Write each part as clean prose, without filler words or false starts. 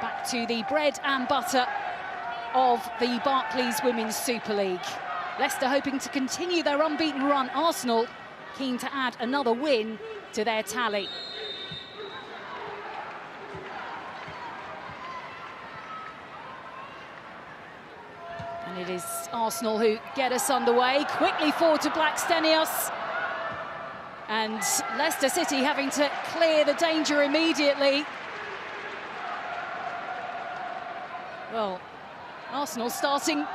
back to the bread and butter of the Barclays Women's Super League. Leicester hoping to continue their unbeaten run. Arsenal keen to add another win to their tally. And it is Arsenal who get us underway. Quickly forward to Blackstenius. And Leicester City having to clear the danger immediately. Well, Arsenal starting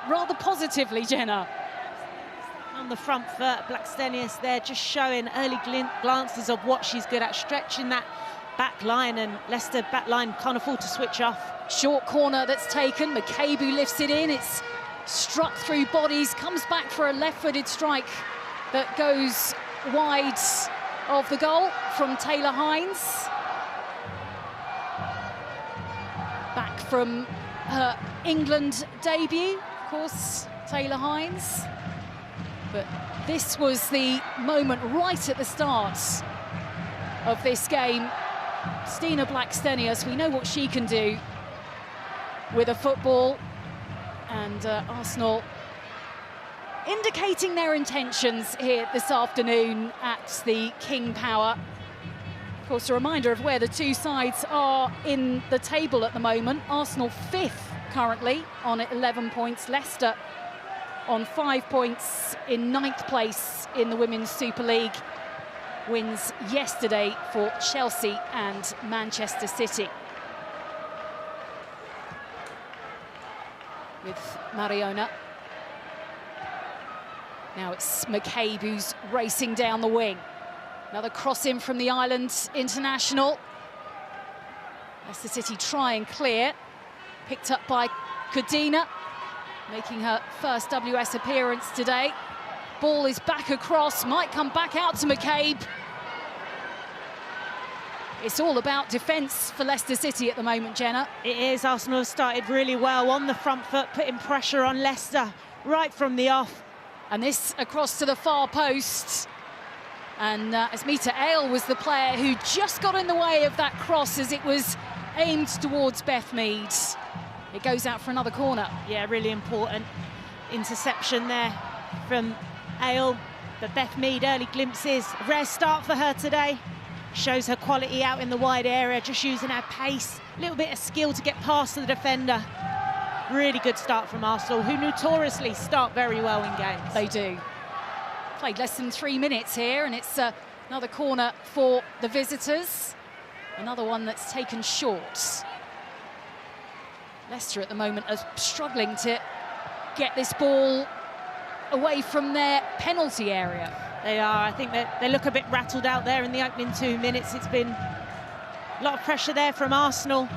rather positively, Jenna. On the front foot, Blackstenius there just showing early glances of what she's good at, stretching that back line, and Leicester back line can't afford to switch off. Short corner that's taken, McCabe lifts it in, it's struck through bodies, comes back for a left-footed strike that goes wide of the goal from Taylor Hines. Back from her England debut, of course, Taylor Hines. But this was the moment right at the start of this game. Stina Blackstenius, we know what she can do with a football, and Arsenal indicating their intentions here this afternoon at the King Power. Of course, a reminder of where the two sides are in the table at the moment. Arsenal 5th currently on 11 points. Leicester on 5 points in 9th place in the Women's Super League. Wins yesterday for Chelsea and Manchester City. With Mariona. Now it's McCabe who's racing down the wing. Another cross in from the Ireland international. Leicester City try and clear. Picked up by Codina, making her first WS appearance today. Ball is back across, might come back out to McCabe. It's all about defence for Leicester City at the moment, Jenna. It is. Arsenal have started really well on the front foot, putting pressure on Leicester right from the off. And this across to the far post. And Asmita Ale was the player who just got in the way of that cross as it was aimed towards Beth Mead. It goes out for another corner. Yeah, really important interception there from Ale. But Beth Mead, early glimpses. A rare start for her today. Shows her quality out in the wide area, just using her pace. A little bit of skill to get past the defender. Really good start from Arsenal, who notoriously start very well in games. They do. Played less than 3 minutes here, and it's another corner for the visitors. Another one that's taken short. Leicester at the moment are struggling to get this ball away from their penalty area. They are. I think that they look a bit rattled out there in the opening 2 minutes. It's been a lot of pressure there from Arsenal.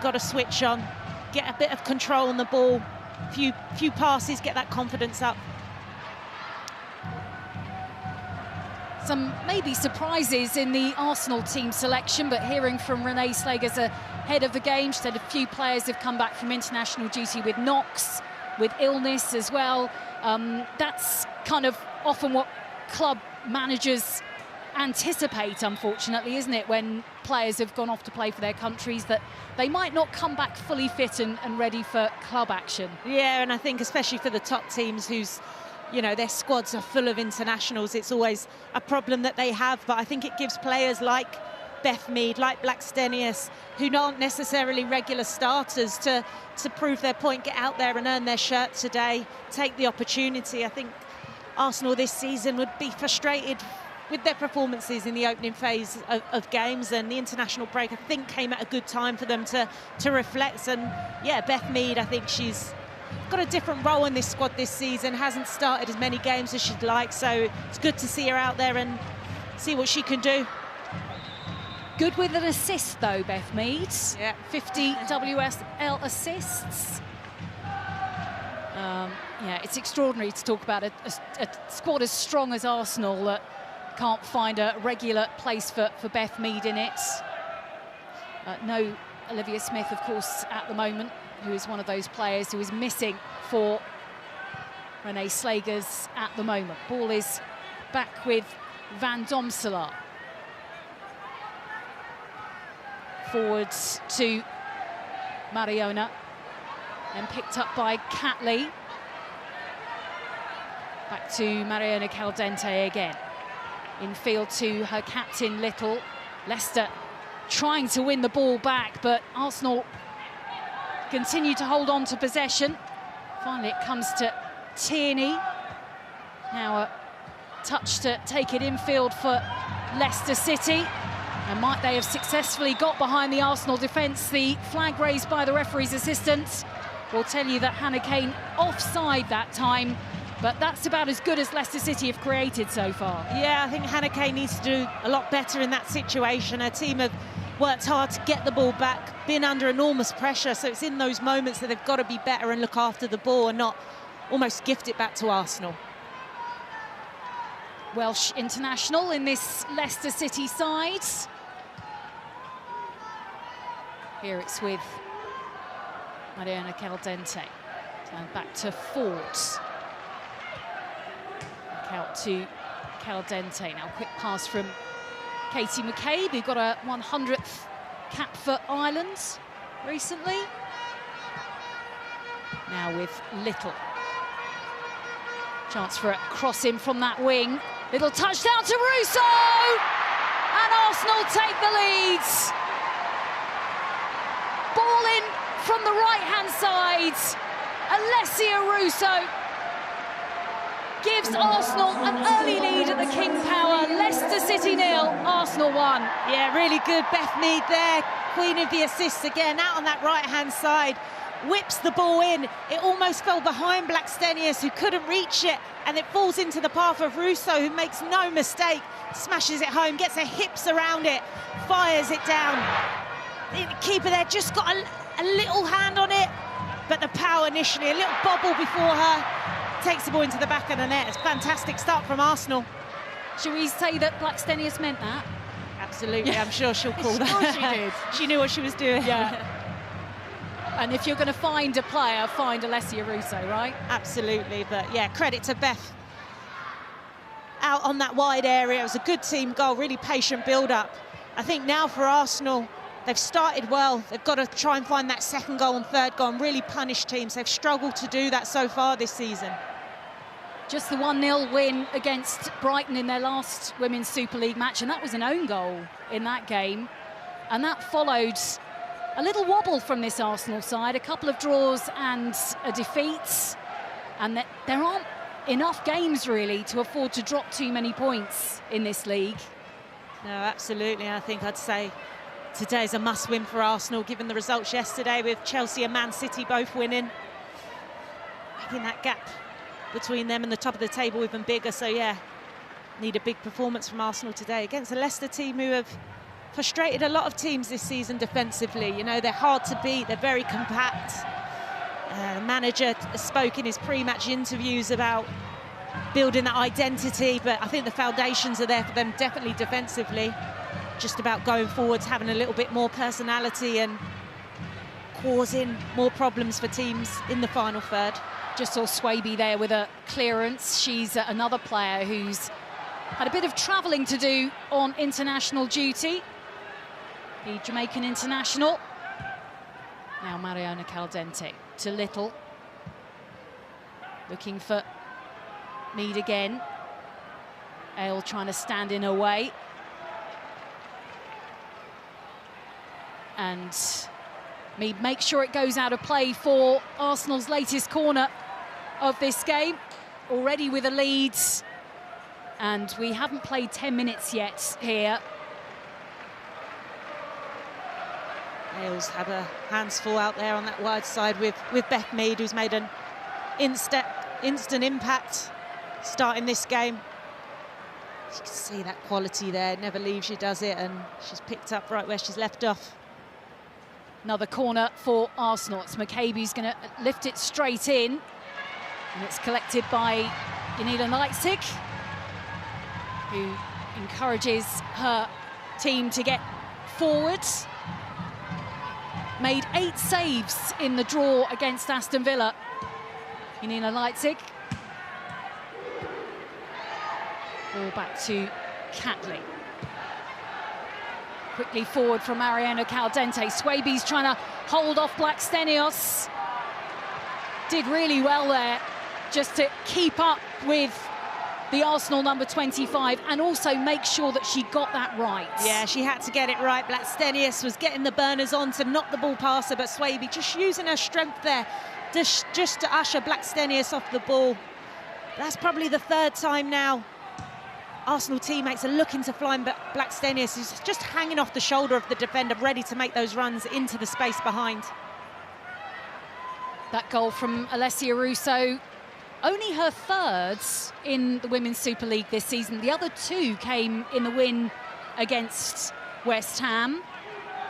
Got to switch on, get a bit of control on the ball. Few passes, get that confidence up. Some maybe surprises in the Arsenal team selection, but hearing from Renee Slagers ahead of the game, she said a few players have come back from international duty with knocks, with illness as well. That's kind of often what club managers anticipate, unfortunately, isn't it, when players have gone off to play for their countries, that they might not come back fully fit and ready for club action. Yeah, and I think especially for the top teams whose, you know, their squads are full of internationals, it's always a problem that they have. But I think it gives players like Beth Mead, like Blackstenius, who aren't necessarily regular starters, to prove their point, get out there and earn their shirt today, take the opportunity. I think Arsenal this season would be frustrated with their performances in the opening phase of games, and the international break, I think, came at a good time for them to reflect. And yeah, Beth Mead, I think she's got a different role in this squad this season, hasn't started as many games as she'd like, so it's good to see her out there and see what she can do. Good with an assist though, Beth Mead. Yeah. 50 WSL assists. Yeah, it's extraordinary to talk about a squad as strong as Arsenal that can't find a regular place for Beth Mead in it. No Olivia Smith, of course, at the moment, who is one of those players who is missing for Renee Slagers at the moment. Ball is back with Van Domselaar. forwards to Mariona, and picked up by Catley. Back to Mariona Caldente again. Infield to her captain, Little. Leicester trying to win the ball back, but Arsenal continue to hold on to possession. Finally, it comes to Tierney. Now a touch to take it infield for Leicester City. And might they have successfully got behind the Arsenal defence? The flag raised by the referee's assistant will tell you that Hannah Kane offside that time, but that's about as good as Leicester City have created so far. Yeah, I think Hannah Kane needs to do a lot better in that situation. Her team have worked hard to get the ball back, been under enormous pressure, so it's in those moments that they've got to be better and look after the ball and not almost gift it back to Arsenal. Welsh international in this Leicester City side. Here it's with Mariona Caldente. And back to Ford. Back out to Caldente. Now quick pass from Katie McCabe, who got a 100th cap for Ireland recently. Now with Little. Chance for a cross in from that wing. Little touchdown to Russo! And Arsenal take the lead. Ball in from the right-hand side. Alessia Russo gives Arsenal an early lead at the King Power. Leicester City 0, Arsenal 1. Yeah, really good. Beth Mead there, queen of the assists again, out on that right-hand side. Whips the ball in. It almost fell behind Blackstenius, who couldn't reach it, and it falls into the path of Russo, who makes no mistake, smashes it home, gets her hips around it, fires it down. The keeper there just got a little hand on it, but the power initially, a little bobble before her, takes the ball into the back of the net. It's a fantastic start from Arsenal. Shall we say that Blackstenius meant that? Absolutely, I'm sure she'll call that. Sure she did. She knew what she was doing. Yeah. And if you're going to find a player, find Alessia Russo, right? Absolutely, but yeah, credit to Beth. Out on that wide area, it was a good team goal, really patient build-up. I think now for Arsenal, they've started well. They've got to try and find that second goal and third goal and really punish teams. They've struggled to do that so far this season. Just the 1-0 win against Brighton in their last Women's Super League match, and that was an own goal in that game. And that followed a little wobble from this Arsenal side, a couple of draws and a defeat. And there aren't enough games, really, to afford to drop too many points in this league. No, absolutely. I think I'd say today's a must-win for Arsenal, given the results yesterday with Chelsea and Man City both winning. Making that gap between them and the top of the table even bigger. So, yeah, need a big performance from Arsenal today against a Leicester team who have frustrated a lot of teams this season defensively. You know, they're hard to beat, they're very compact. The manager spoke in his pre-match interviews about building that identity, but I think the foundations are there for them definitely defensively. Just about going forwards, having a little bit more personality and causing more problems for teams in the final third. Just saw Swaby there with a clearance. She's another player who's had a bit of travelling to do on international duty. The Jamaican international. Now Mariona Caldente to Little. Looking for Mead again. Ale trying to stand in her way. And Mead makes sure it goes out of play for Arsenal's latest corner of this game. Already with a lead. And we haven't played 10 minutes yet here. Ailes had her hands full out there on that wide side with Beth Mead, who's made an instant impact starting this game. You can see that quality there, never leaves you, does it? And she's picked up right where she's left off. Another corner for Arsenal. It's McCabe who's going to lift it straight in. And it's collected by Yanila Leitzig, who encourages her team to get forward. Made 8 saves in the draw against Aston Villa. Yanila Leitzig. Ball back to Catley. Quickly forward from Mariana Caldente. Swaby's trying to hold off Blackstenius. Did really well there just to keep up with the Arsenal number 25 and also make sure that she got that right. Yeah, she had to get it right. Blackstenius was getting the burners on to knock the ball past her, but Swaby just using her strength there just to usher Blackstenius off the ball. That's probably the third time now Arsenal teammates are looking to fly, but Blackstenius is just hanging off the shoulder of the defender, ready to make those runs into the space behind. That goal from Alessia Russo, only her third in the Women's Super League this season. The other two came in the win against West Ham,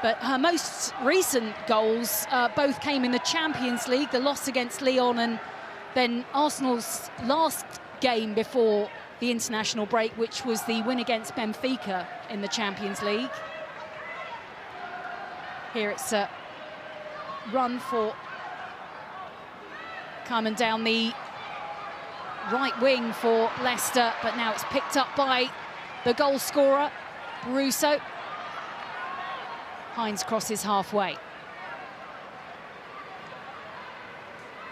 but her most recent goals both came in the Champions League, the loss against Lyon, and then Arsenal's last game before the international break, which was the win against Benfica in the Champions League. Here it's a run for Carmen down the right wing for Leicester, but now it's picked up by the goal scorer, Russo. Hines crosses halfway.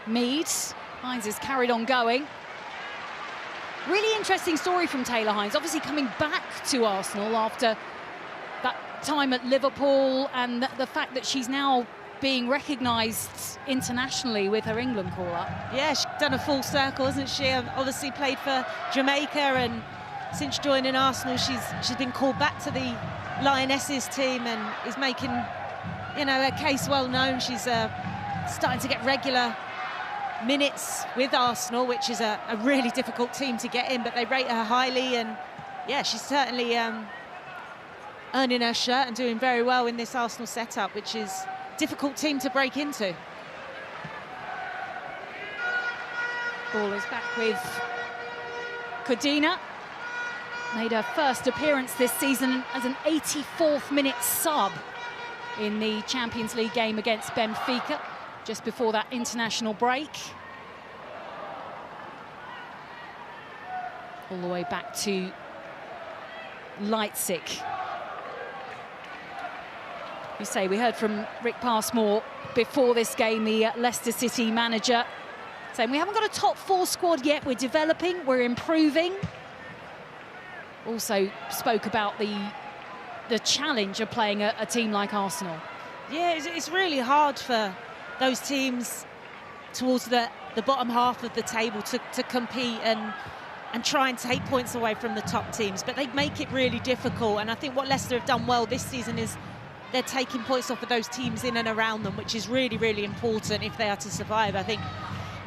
Mead. Hines is carried on going. Really interesting story from Taylor Hines, obviously coming back to Arsenal after that time at Liverpool, and the fact that she's now being recognised internationally with her England call-up. Yeah, she's done a full circle, hasn't she? Obviously played for Jamaica, and since joining Arsenal, she's been called back to the Lionesses team and is making, you know, her case well known. She's starting to get regular minutes with Arsenal, which is a really difficult team to get in, but they rate her highly, and yeah, she's certainly earning her shirt and doing very well in this Arsenal setup, which is a difficult team to break into. Ball is back with Codina. Made her first appearance this season as an 84th minute sub in the Champions League game against Benfica, just before that international break. All the way back to Leipzig. You say, we heard from Rick Passmore before this game, the Leicester City manager, saying we haven't got a top four squad yet, we're developing, we're improving. Also spoke about the challenge of playing a team like Arsenal. Yeah, it's really hard for those teams towards the bottom half of the table to compete and try and take points away from the top teams, but they make it really difficult. And I think what Leicester have done well this season is they're taking points off of those teams in and around them, which is really, really important if they are to survive. I think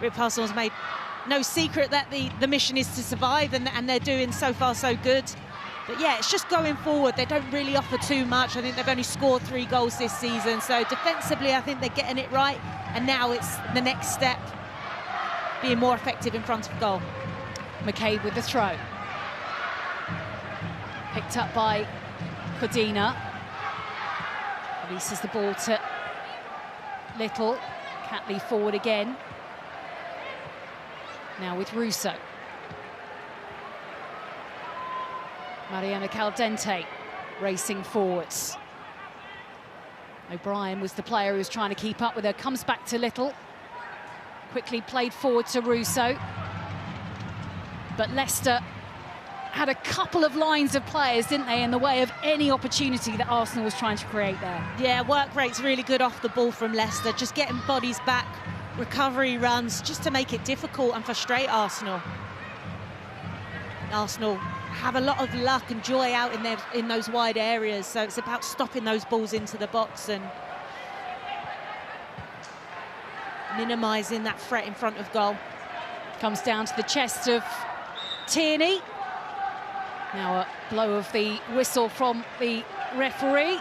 Rick Parsons made no secret that the mission is to survive, and they're doing so far so good. But yeah, it's just going forward. They don't really offer too much. I think they've only scored 3 goals this season. So defensively, I think they're getting it right. And now it's the next step, being more effective in front of goal. McCabe with the throw. Picked up by Codina. Releases the ball to Little. Catley forward again. Now with Russo. Mariana Caldente racing forwards. O'Brien was the player who was trying to keep up with her. Comes back to Little. Quickly played forward to Russo. But Leicester had a couple of lines of players, didn't they, in the way of any opportunity that Arsenal was trying to create there. Yeah, work rate's really good off the ball from Leicester, just getting bodies back, recovery runs, just to make it difficult and frustrate Arsenal. Arsenal have a lot of luck and joy out in those wide areas, so it's about stopping those balls into the box and minimising that threat in front of goal. Comes down to the chest of Tierney. Now a blow of the whistle from the referee.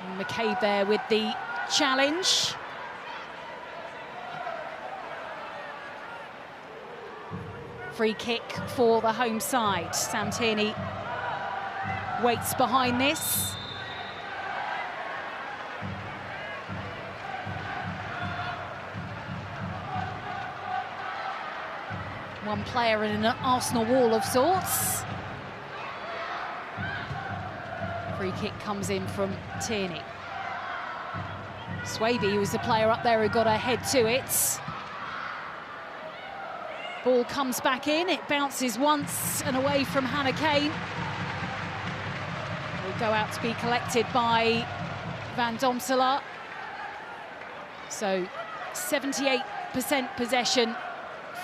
And McCabe there with the challenge. Free kick for the home side. Sam Tierney waits behind this. one player in an Arsenal wall of sorts. Free kick comes in from Tierney. Swaby, who was the player up there who got her head to it. Ball comes back in, it bounces once and away from Hannah Kane. Will go out to be collected by Van Domselaar. So 78% possession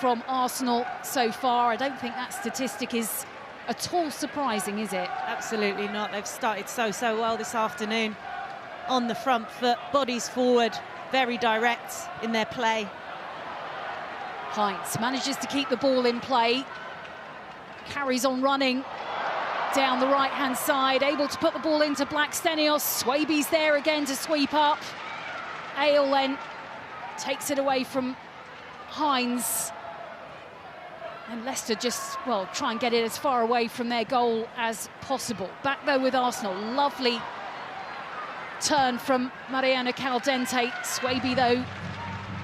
from Arsenal so far. I don't think that statistic is at all surprising, is it? Absolutely not. They've started so well this afternoon. On the front foot, bodies forward, very direct in their play. Heinz manages to keep the ball in play, carries on running down the right-hand side, able to put the ball into Blackstenius. Swaby's there again to sweep up. Ale then takes it away from Heinz. And Leicester just, well, try and get it as far away from their goal as possible. Back though with Arsenal, lovely turn from Mariana Caldente. Swaby though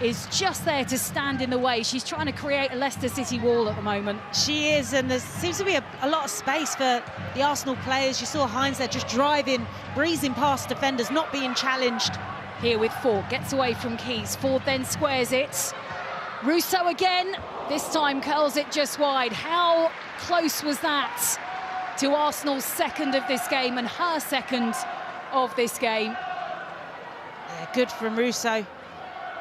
is just there to stand in the way. She's trying to create a Leicester City wall at the moment. She is, and there seems to be a lot of space for the Arsenal players. You saw Heinz there just driving, breezing past defenders, not being challenged. Here with Ford, gets away from Keys. Ford then squares it. Russo again, this time curls it just wide. How close was that to Arsenal's second of this game and her second of this game? Yeah, good from Russo.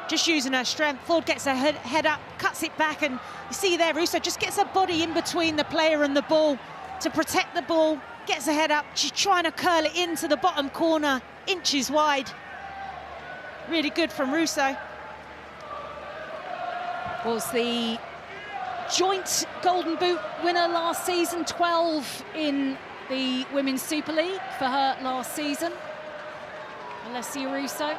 Just using her strength. Ford gets her head up, cuts it back, and you see there Russo just gets her body in between the player and the ball to protect the ball, gets her head up. She's trying to curl it into the bottom corner, inches wide. Really good from Russo. Was the joint Golden Boot winner last season, 12 in the Women's Super League for her last season. Alessia Russo.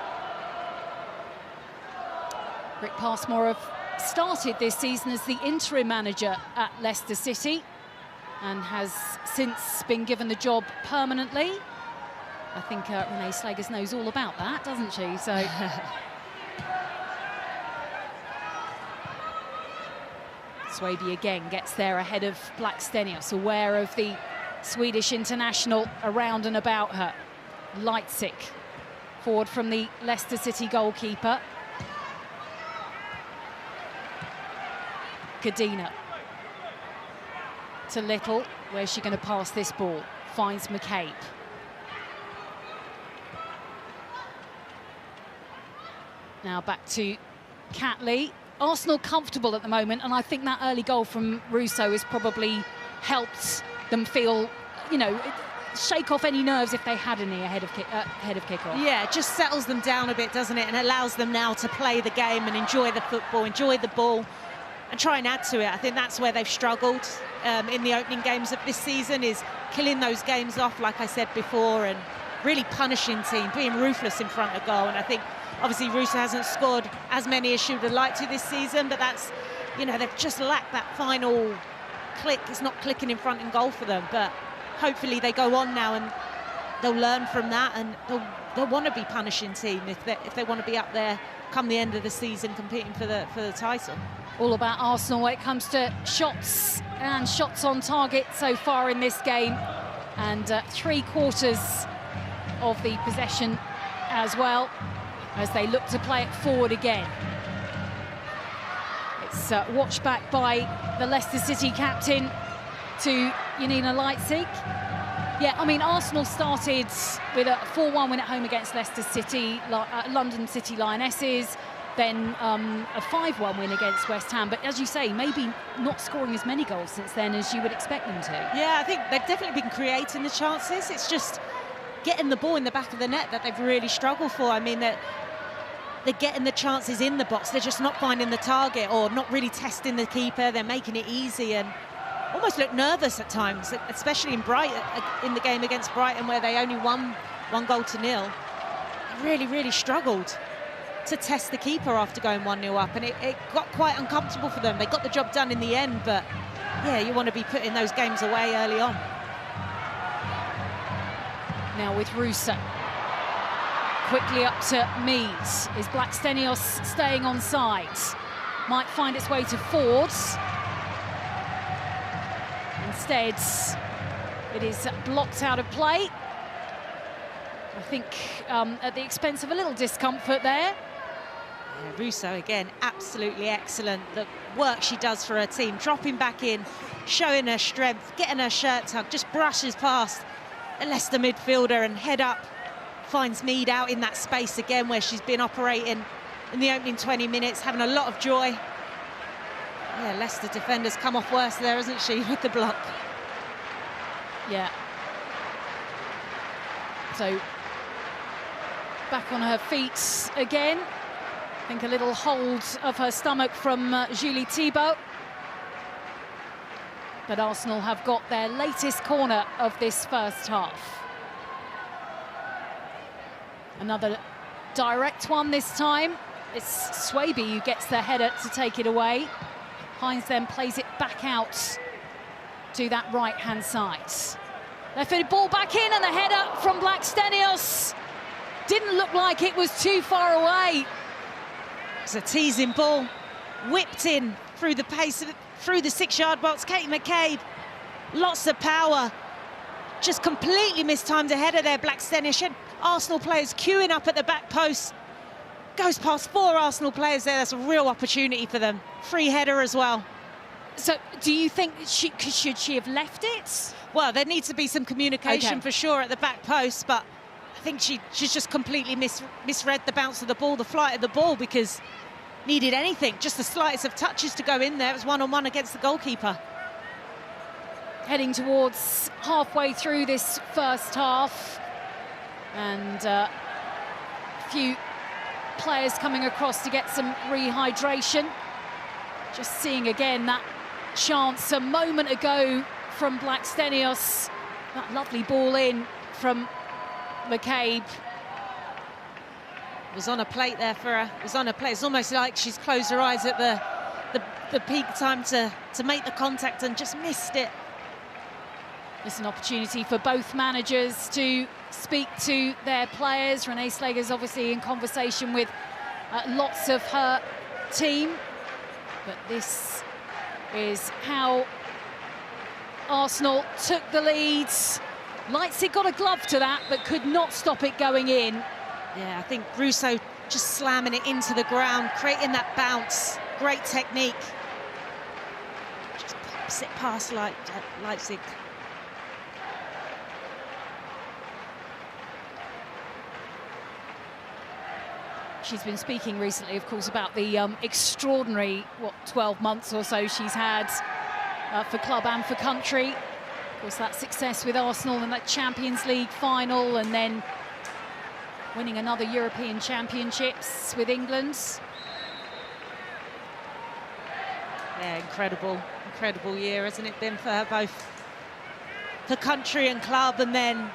Rick Passmore have started this season as the interim manager at Leicester City and has since been given the job permanently. I think Renee Slegers knows all about that, doesn't she? So Swaby again gets there ahead of Blackstenius, aware of the Swedish international around and about her. Leipzig forward from the Leicester City goalkeeper. Kadina to Little. Where's she going to pass this ball? Finds McCabe. Now back to Catley. Arsenal comfortable at the moment, and I think that early goal from Russo has probably helped them feel, you know, shake off any nerves if they had any ahead of kickoff. Yeah, it just settles them down a bit, doesn't it? And allows them now to play the game and enjoy the football, enjoy the ball, and try and add to it. I think that's where they've struggled in the opening games of this season, is killing those games off, like I said before, and really punishing team, being ruthless in front of goal. And I think obviously Russo hasn't scored as many as she would have liked to this season, but that's, you know, they've just lacked that final click. It's not clicking in front in goal for them, but hopefully they go on now and they'll learn from that, and they'll want to be punishing team if they want to be up there come the end of the season competing for the title. All about Arsenal when it comes to shots and shots on target so far in this game, and 3/4 of the possession as well, as they look to play it forward again. It's watched back by the Leicester City captain to Janina Leipzig. Yeah, I mean, Arsenal started with a 4-1 win at home against Leicester City, London City Lionesses, then a 5-1 win against West Ham. But as you say, maybe not scoring as many goals since then as you would expect them to. Yeah, I think they've definitely been creating the chances. It's just getting the ball in the back of the net that they've really struggled for. I mean, they're getting the chances in the box. They're just not finding the target or not really testing the keeper. They're making it easy and almost look nervous at times, especially in the game against Brighton, where they only won 1-0. They really struggled to test the keeper after going 1-0 up, and it got quite uncomfortable for them. They got the job done in the end, but yeah, you want to be putting those games away early on. Now with Russo. Quickly up to Meads. Is Blackstenius staying on side? Might find its way to Ford. Instead, it is blocked out of play. I think at the expense of a little discomfort there. Yeah, Russo, again, absolutely excellent. The work she does for her team, dropping back in, showing her strength, getting her shirt tucked, just brushes past a Leicester midfielder and head up, finds Mead out in that space again where she's been operating in the opening 20 minutes, having a lot of joy. Yeah, Leicester defender's come off worse there, hasn't she, with the block? Yeah. So, back on her feet again. I think a little hold of her stomach from Julie Thibault. But Arsenal have got their latest corner of this first half. Another direct one this time. It's Swaby who gets the header to take it away. Hines then plays it back out to that right-hand side. Left-footed ball back in, and the header from Blackstenius didn't look like it was too far away. It's a teasing ball, whipped in through the pace of it, through the 6-yard box. Katie McCabe, lots of power, just completely mistimed a header there. Blackstenius, Arsenal players queuing up at the back post, goes past 4 Arsenal players there. That's a real opportunity for them. Free header as well. So do you think should she have left it? Well, there needs to be some communication for sure at the back post, but I think she's just completely misread the bounce of the ball, the flight of the ball, because needed anything, just the slightest of touches to go in there. It was one-on-one against the goalkeeper. Heading towards halfway through this first half, and a few players coming across to get some rehydration. Just seeing again that chance a moment ago from Blackstenius. That lovely ball in from McCabe. It was on a plate there for her. It was on a plate. It's almost like she's closed her eyes at the peak time to make the contact and just missed it. It's an opportunity for both managers to speak to their players. Renee Slager's obviously in conversation with lots of her team. But this is how Arsenal took the lead. Leipzig got a glove to that, but could not stop it going in. Yeah, I think Russo just slamming it into the ground, creating that bounce. Great technique. Just pops it past Leipzig. She's been speaking recently, of course, about the extraordinary, 12 months or so she's had for club and for country. Of course, that success with Arsenal in that Champions League final, and then winning another European Championships with England. Yeah, incredible year, hasn't it been for her, both for country and club, and then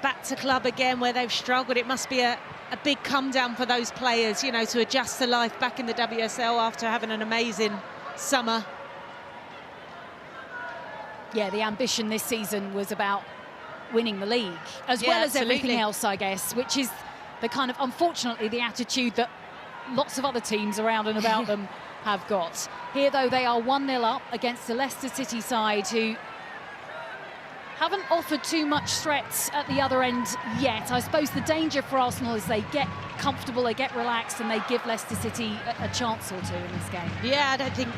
back to club again where they've struggled. It must be a big come down for those players, you know, to adjust to life back in the WSL after having an amazing summer. Yeah, the ambition this season was about winning the league, as well as everything else, I guess, which is the kind of, unfortunately, the attitude that lots of other teams around and about them have got. Here, though, they are 1-0 up against the Leicester City side, who haven't offered too much threats at the other end yet. I suppose the danger for Arsenal is they get comfortable, they get relaxed, and they give Leicester City a chance or two in this game. Yeah, I don't think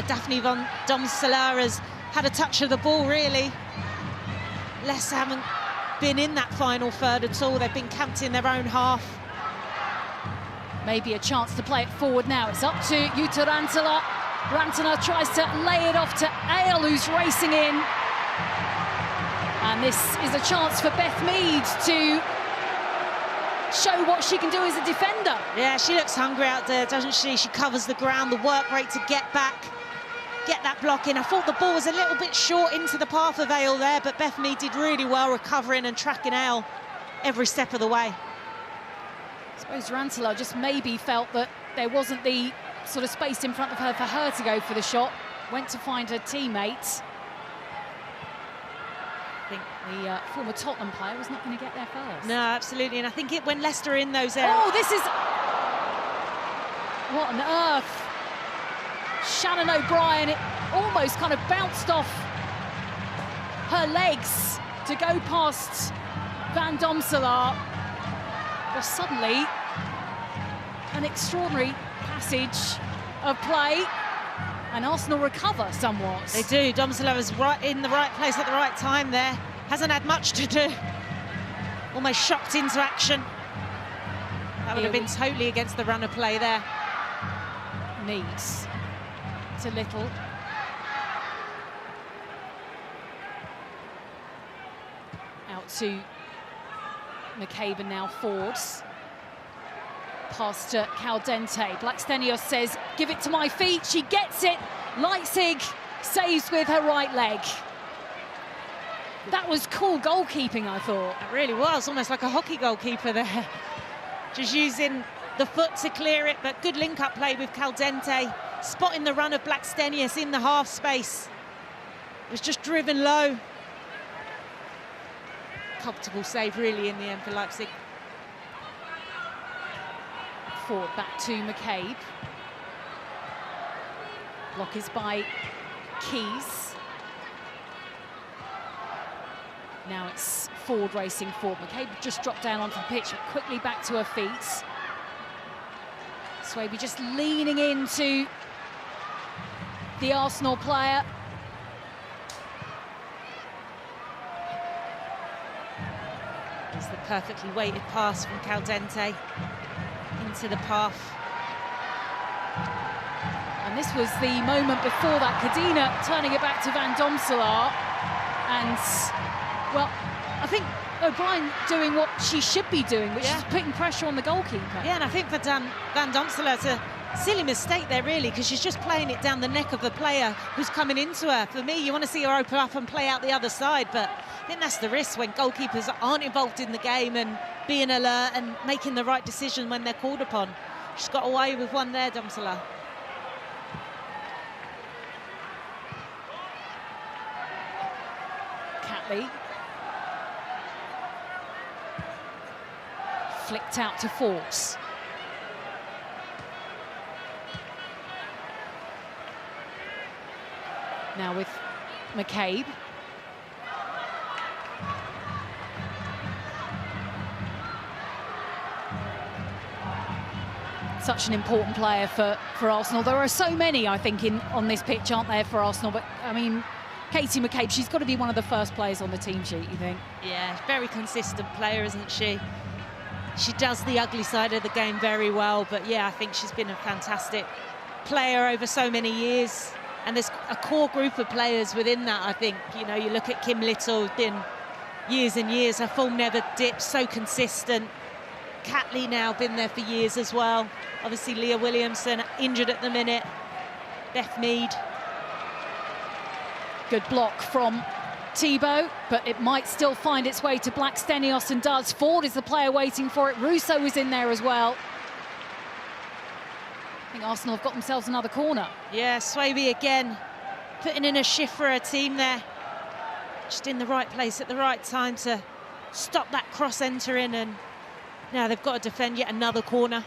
Daphne von Domselaar has had a touch of the ball, really. Leicester haven't been in that final third at all. They've been camped in their own half. Maybe a chance to play it forward now. It's up to Jutta Rantanen. Rantanen tries to lay it off to Ale, who's racing in. And this is a chance for Beth Mead to show what she can do as a defender. Yeah, she looks hungry out there, doesn't she? She covers the ground, the work rate to get back, get that block in. I thought the ball was a little bit short into the path of Ale there, but Beth Mead did really well recovering and tracking Ale every step of the way. I suppose Rantanen just maybe felt that there wasn't the sort of space in front of her for her to go for the shot. Went to find her teammate. I think the former Tottenham player was not going to get there first. No, absolutely, and I think when Leicester are in those areas... Oh, this is... What on earth? Shannon O'Brien, it almost kind of bounced off her legs to go past Van Domselaar. But suddenly, an extraordinary passage of play, and Arsenal recover somewhat. They do. Domselaar was right in the right place at the right time there. Hasn't had much to do. Almost shocked into action. That would have been totally against the run of play there. Needs to Little. Out to McCabe and now Fords. Pass to Caldente. Blackstenius says, give it to my feet. She gets it. Leipzig saves with her right leg. That was cool goalkeeping, I thought. It really was, almost like a hockey goalkeeper there. Just using the foot to clear it, but good link-up play with Caldente. Spotting the run of Blackstenius in the half space. It was just driven low. Comfortable save, really, in the end for Leipzig. Forward back to McCabe. Block is by Keys. Now it's Ford racing forward. McCabe just dropped down onto the pitch, but quickly back to her feet. Swaby just leaning into the Arsenal player. It's the perfectly weighted pass from Caldente into the path. And this was the moment before that, Cadena turning it back to Van Domselaar. And, well, I think O'Brien doing what she should be doing, which is putting pressure on the goalkeeper. Yeah, and I think for Van Domselaar, it's a silly mistake there, really, because she's just playing it down the neck of the player who's coming into her. For me, you want to see her open up and play out the other side, but I think that's the risk when goalkeepers aren't involved in the game and being alert and making the right decision when they're called upon. She's got away with one there, Domselaar. Catley. Flicked out to Fords. Now with McCabe. Such an important player for Arsenal. There are so many, I think, on this pitch, aren't there, for Arsenal? But, I mean, Katie McCabe, she's got to be one of the first players on the team sheet, you think? Yeah, very consistent player, isn't she? She does the ugly side of the game very well, but yeah, I think she's been a fantastic player over so many years. And there's a core group of players within that, I think. You know, you look at Kim Little, been years and years, her form never dips, so consistent. Catley now been there for years as well. Obviously, Leah Williamson injured at the minute. Beth Mead. Good block from Thibault, but it might still find its way to Blackstenius and does. Ford is the player waiting for it. Russo is in there as well. I think Arsenal have got themselves another corner. Yeah, Swaby again, putting in a shift for her team there. Just in the right place at the right time to stop that cross entering, and now they've got to defend yet another corner.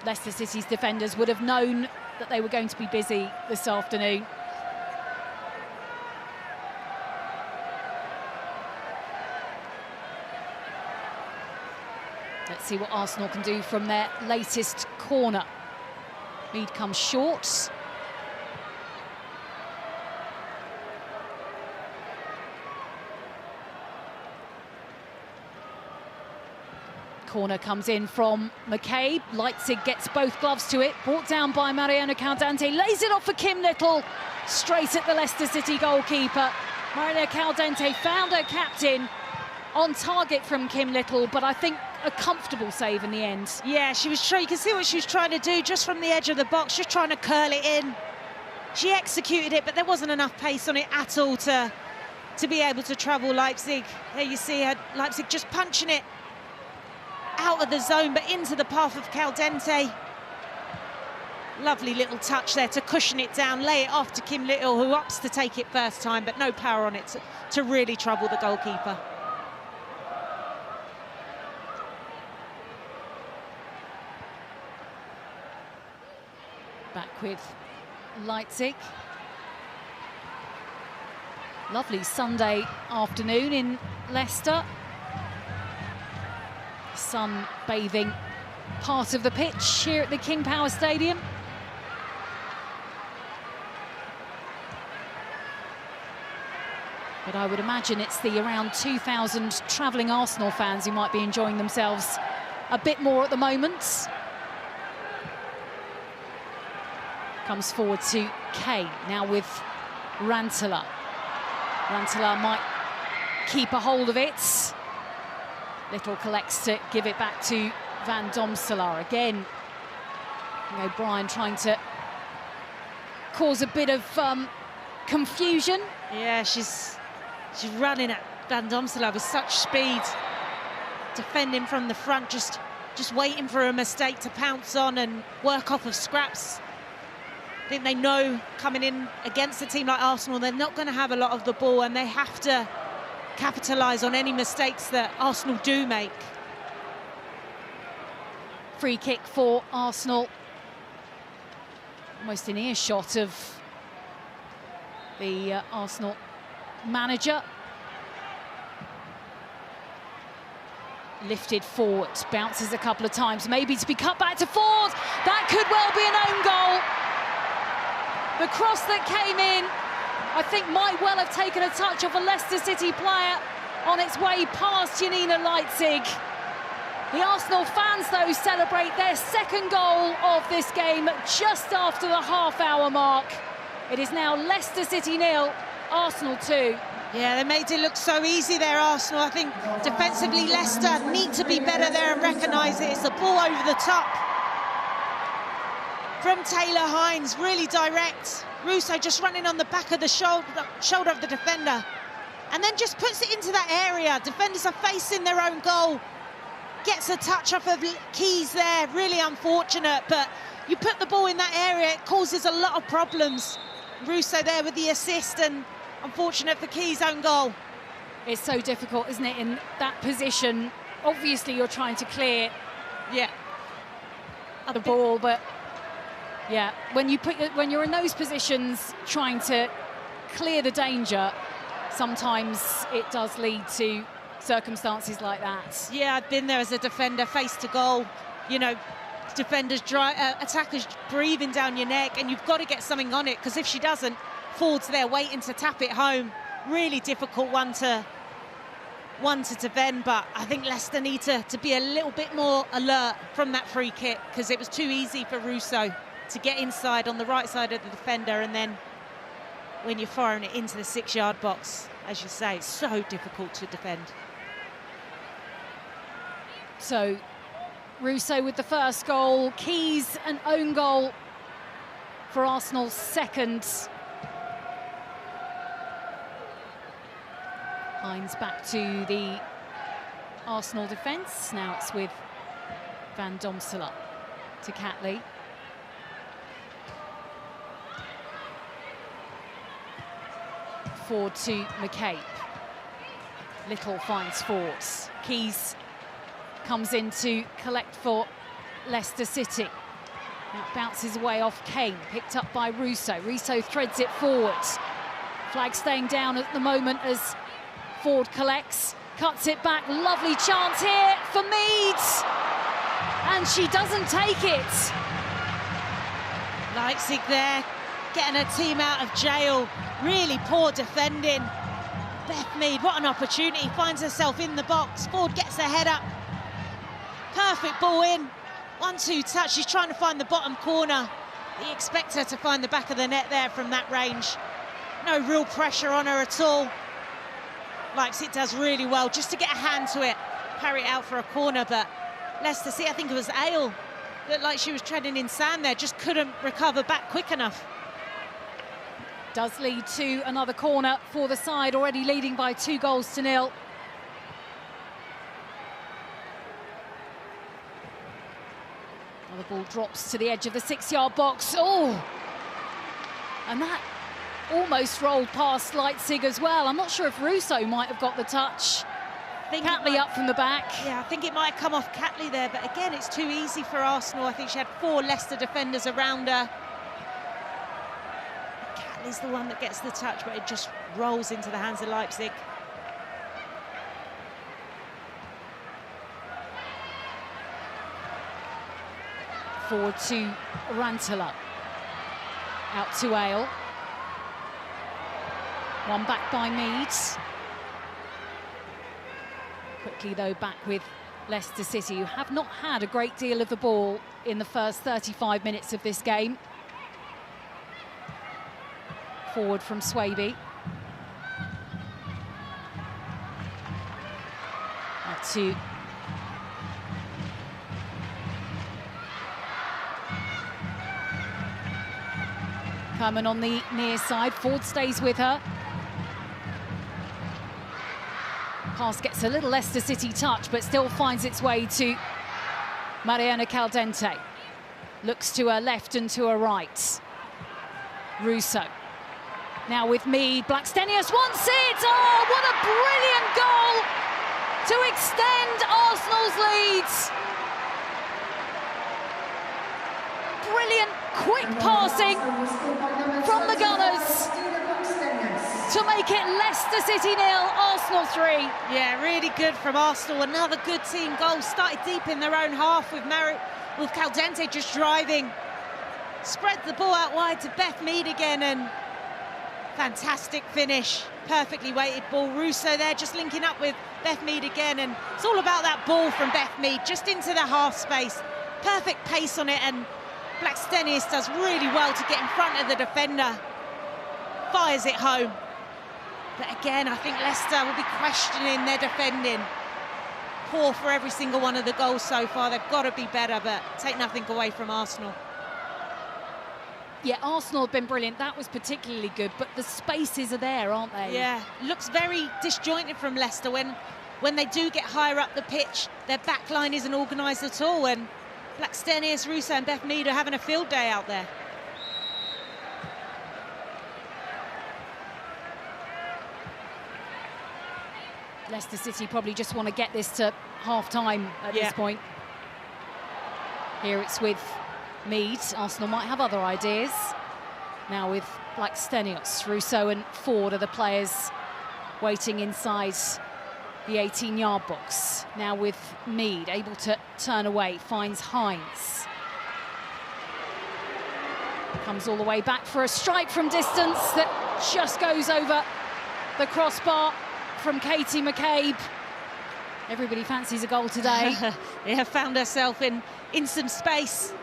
Leicester City's defenders would have known that they were going to be busy this afternoon. Let's see what Arsenal can do from their latest corner. Mead comes short. Corner comes in from McCabe. Leipzig gets both gloves to it. Brought down by Mariana Caldente. Lays it off for Kim Little. Straight at the Leicester City goalkeeper. Mariana Caldente found her captain on target from Kim Little, but I think a comfortable save in the end. Yeah, she was trying, you can see what she was trying to do just from the edge of the box, just trying to curl it in. She executed it, but there wasn't enough pace on it at all to be able to trouble Leipzig. There you see her, Leipzig just punching it out of the zone, but into the path of Caldente. Lovely little touch there to cushion it down, lay it off to Kim Little, who opts to take it first time, but no power on it to really trouble the goalkeeper. Back with Leipzig. Lovely Sunday afternoon in Leicester. Sun bathing part of the pitch here at the King Power Stadium. But I would imagine it's the around 2,000 travelling Arsenal fans who might be enjoying themselves a bit more at the moment. Comes forward to Kane, now with Rantanen. Rantanen might keep a hold of it. Little collects to give it back to Van Domselaar. Again, O'Brien trying to cause a bit of confusion. Yeah, she's running at Van Domselaar with such speed, defending from the front, just waiting for a mistake to pounce on and work off of scraps. I think they know coming in against a team like Arsenal, they're not going to have a lot of the ball, and they have to capitalise on any mistakes that Arsenal do make. Free kick for Arsenal. Almost in earshot of the Arsenal manager. Lifted forward, bounces a couple of times, maybe to be cut back to Ford. That could well be an own goal. The cross that came in, I think, might well have taken a touch off a Leicester City player on its way past Janina Leipzig. The Arsenal fans, though, celebrate their second goal of this game just after the half-hour mark. It is now Leicester City 0, Arsenal 2. Yeah, they made it look so easy there, Arsenal. I think defensively Leicester need to be better there and recognise it. It's the ball over the top from Taylor Hines, really direct. Russo just running on the back of the shoulder of the defender, and then just puts it into that area. Defenders are facing their own goal. Gets a touch off of Keys there, really unfortunate, but you put the ball in that area, it causes a lot of problems. Russo there with the assist, and unfortunate for Keys' own goal. It's so difficult, isn't it, in that position? Obviously you're trying to clear the ball, but yeah, when you're in those positions trying to clear the danger, sometimes it does lead to circumstances like that. Yeah, I've been there as a defender, face to goal. You know, defenders, attackers breathing down your neck, and you've got to get something on it, because if she doesn't, Ford's there waiting to tap it home. Really difficult one to defend, but I think Leicester need to be a little bit more alert from that free kick, because it was too easy for Russo to get inside on the right side of the defender, and then when you're firing it into the 6-yard box, as you say, it's so difficult to defend. So Russo with the first goal, Keys an own goal for Arsenal's second. Hines back to the Arsenal defence. Now it's with Van Domselaar to Catley. Forward to McCabe. Little finds Ford. Keys comes in to collect for Leicester City. Now bounces away off Kane, picked up by Russo. Russo threads it forward. Flag staying down at the moment as Ford collects, cuts it back. Lovely chance here for Meads, and she doesn't take it. Leipzig there, getting her team out of jail. Really poor defending. Beth Mead, what an opportunity, finds herself in the box. Ford gets her head up. Perfect ball in. 1-2 touch, she's trying to find the bottom corner. You expect her to find the back of the net there from that range. No real pressure on her at all. Leipzig does really well just to get a hand to it, parry it out for a corner, but Leicester City, I think it was Ale, looked like she was treading in sand there, just couldn't recover back quick enough. Does lead to another corner for the side, already leading by 2-0. Well, the ball drops to the edge of the 6-yard box. Oh! And that almost rolled past Leipzig as well. I'm not sure if Russo might have got the touch. Catley up from the back. Yeah, I think it might have come off Catley there, but again, it's too easy for Arsenal. I think she had 4 Leicester defenders around her. is the one that gets the touch, but it just rolls into the hands of Leipzig. Forward to Rantala. Out to Ale. One back by Mead. Quickly, though, back with Leicester City, who have not had a great deal of the ball in the first 35 minutes of this game. Forward from Swaby. Out to Kerman on the near side. Ford stays with her. Pass gets a little Leicester City touch, but still finds its way to Mariana Caldente. Looks to her left and to her right. Russo. Now with Mead, Blackstenius wants it! Oh, what a brilliant goal to extend Arsenal's lead! Brilliant, quick passing from the Gunners to make it Leicester City 0, Arsenal 3. Yeah, really good from Arsenal. Another good team goal. Started deep in their own half with Caldente just driving. Spread the ball out wide to Beth Mead again, and fantastic finish. Perfectly weighted ball. Russo there just linking up with Beth Mead again, and it's all about that ball from Beth Mead, just into the half space. Perfect pace on it, and Blackstenius does really well to get in front of the defender. Fires it home. But again, I think Leicester will be questioning their defending. Poor for every single one of the goals so far. They've got to be better, but take nothing away from Arsenal. Yeah, Arsenal have been brilliant. That was particularly good, but the spaces are there, aren't they? Yeah, looks very disjointed from Leicester. When they do get higher up the pitch, their back line isn't organised at all, and Blackstenius, Russo and Beth Mead are having a field day out there. Leicester City probably just want to get this to half-time at this point. Here it's with Mead. Arsenal might have other ideas. Now with Blackstenius, Russo and Ford are the players waiting inside the 18-yard box. Now with Mead, able to turn away, finds Hines. Comes all the way back for a strike from distance that just goes over the crossbar from Katie McCabe. Everybody fancies a goal today. Yeah, found herself in some space.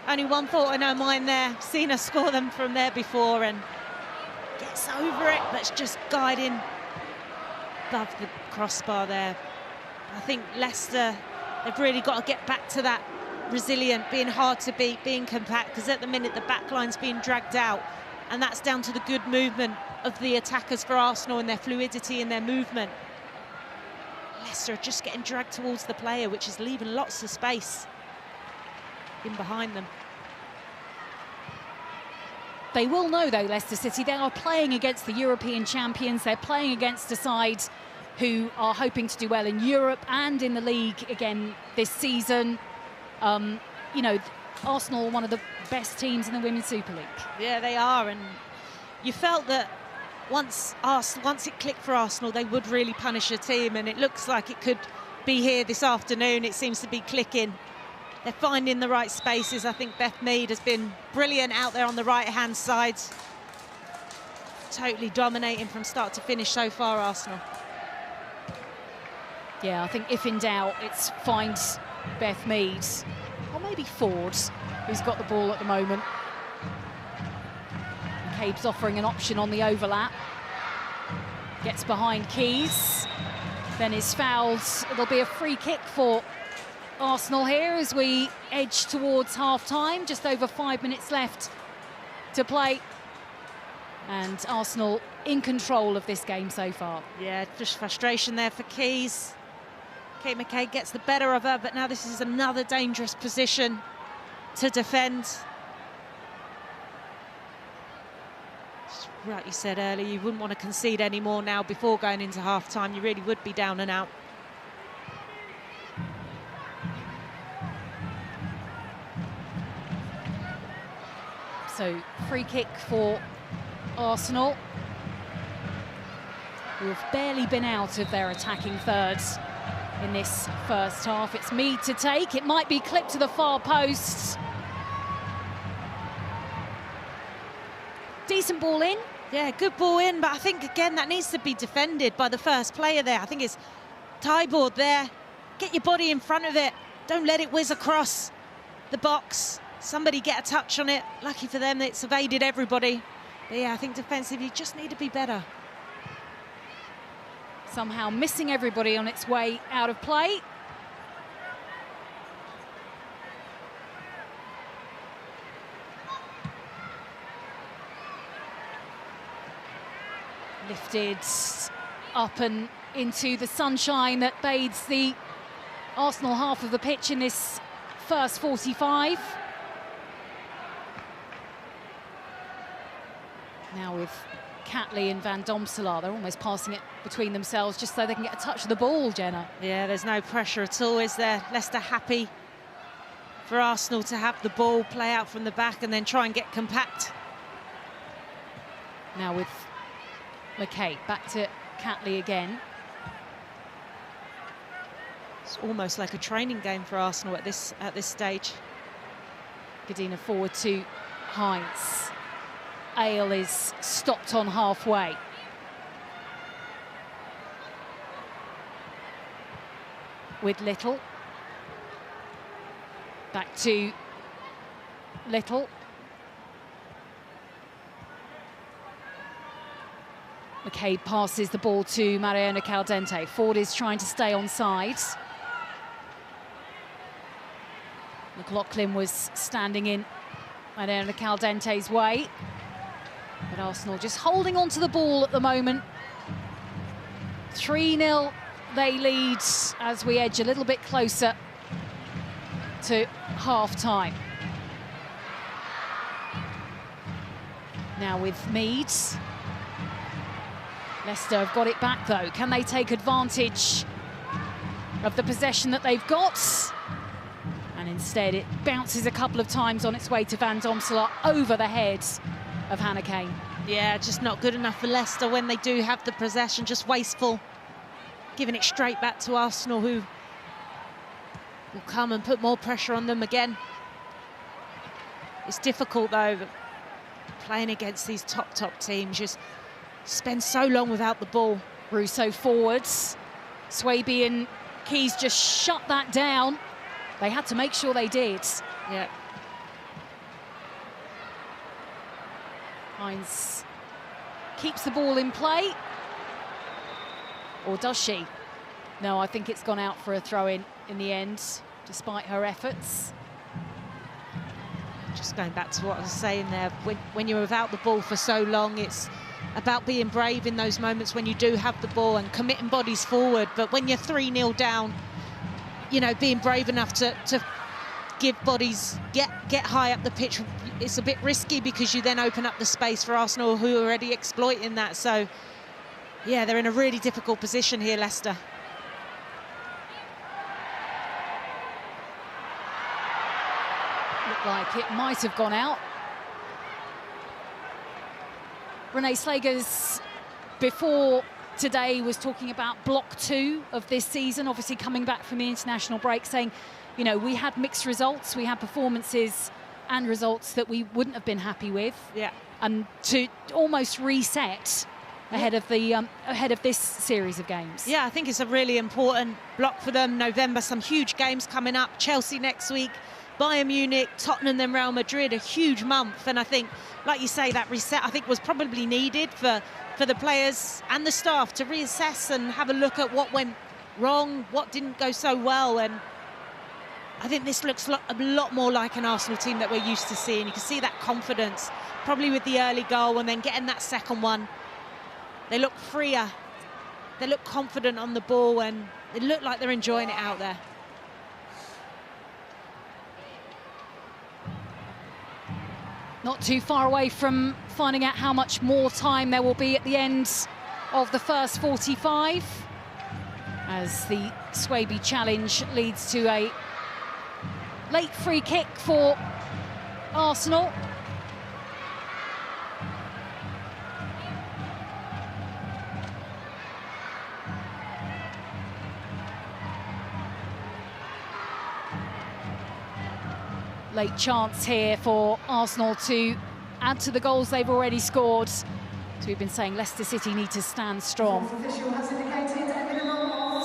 Only one thought in her mind there. Seen her score them from there before, and gets over it, but it's just guiding above the crossbar there. I think Leicester, they've really got to get back to that resilient, being hard to beat, being compact, because at the minute the back line's being dragged out, and that's down to the good movement of the attackers for Arsenal and their fluidity in their movement. Leicester are just getting dragged towards the player, which is leaving lots of space in behind them. They will know, though, Leicester City, they are playing against the European champions. They're playing against a side who are hoping to do well in Europe and in the league again this season. You know, Arsenal are one of the best teams in the Women's Super League. Yeah, they are, and you felt that once it clicked for Arsenal, they would really punish a team, and it looks like it could be here this afternoon. It seems to be clicking. They're finding the right spaces. I think Beth Mead has been brilliant out there on the right-hand side. Totally dominating from start to finish so far, Arsenal. Yeah, I think if in doubt, it's find Beth Mead, or maybe Ford, who's got the ball at the moment. McCabe's offering an option on the overlap. Gets behind Keys, then is fouled. It'll be a free kick for Arsenal here as we edge towards half-time. Just over 5 minutes left to play. And Arsenal in control of this game so far. Yeah, just frustration there for Keys. Kate McCabe gets the better of her, but now this is another dangerous position to defend. Right, you said earlier, you wouldn't want to concede any more now before going into half-time. You really would be down and out. So, free kick for Arsenal, who have barely been out of their attacking thirds in this first half. It's Mead to take. It might be clipped to the far post. Decent ball in. Yeah, good ball in, but I think, again, that needs to be defended by the first player there. I think it's Tyborg there. Get your body in front of it. Don't let it whiz across the box. Somebody get a touch on it. Lucky for them, it's evaded everybody. But yeah, I think defensively, you just need to be better. Somehow missing everybody on its way out of play. Lifted up and into the sunshine that bathes the Arsenal half of the pitch in this first 45. Now with Catley and Van Domselaar, they're almost passing it between themselves just so they can get a touch of the ball, Jenna. Yeah, there's no pressure at all, is there? Leicester happy for Arsenal to have the ball, play out from the back and then try and get compact. Now with McKay, back to Catley again. It's almost like a training game for Arsenal at this stage. Godina forward to Hines. Ale is stopped on halfway. With Little. Back to Little. McCabe passes the ball to Mariano Caldente. Ford is trying to stay on side. McLaughlin was standing in Mariano Caldente's way. But Arsenal just holding on to the ball at the moment. 3-0 they lead as we edge a little bit closer to half-time. Now with Mead. Leicester have got it back though. Can they take advantage of the possession that they've got? And instead it bounces a couple of times on its way to Van Domselaar over the head of Hannah Kane. Yeah, just not good enough for Leicester when they do have the possession, just wasteful. Giving it straight back to Arsenal, who will come and put more pressure on them again. It's difficult though, playing against these top teams. Just spend so long without the ball. Russo forwards. Swaby and Keys just shut that down. They had to make sure they did. Yeah. Hines keeps the ball in play. Or does she? No, I think it's gone out for a throw-in the end, despite her efforts. Just going back to what I was saying there, when you're without the ball for so long, it's about being brave in those moments when you do have the ball and committing bodies forward. But when you're 3-0 down, you know, being brave enough to give bodies, get high up the pitch, it's a bit risky because you then open up the space for Arsenal, who are already exploiting that. So, yeah, they're in a really difficult position here, Leicester. Looked like it might have gone out. Renee Slagers, before today, was talking about block 2 of this season, obviously coming back from the international break, saying, you know, we had mixed results, we had performances and results that we wouldn't have been happy with. Yeah. And to almost reset ahead of the ahead of this series of games. Yeah, I think it's a really important block for them. November, some huge games coming up. Chelsea next week, Bayern Munich, Tottenham, then Real Madrid, a huge month. And I think, like you say, that reset, I think, was probably needed for the players and the staff to reassess and have a look at what went wrong, what didn't go so well. And I think this looks a lot more like an Arsenal team that we're used to seeing. You can see that confidence, probably with the early goal and then getting that second one. They look freer, they look confident on the ball, and they look like they're enjoying it out there. Not too far away from finding out how much more time there will be at the end of the first 45, as the Swaby challenge leads to a late free kick for Arsenal. late chance here for Arsenal to add to the goals they've already scored. So we've been saying Leicester City need to stand strong.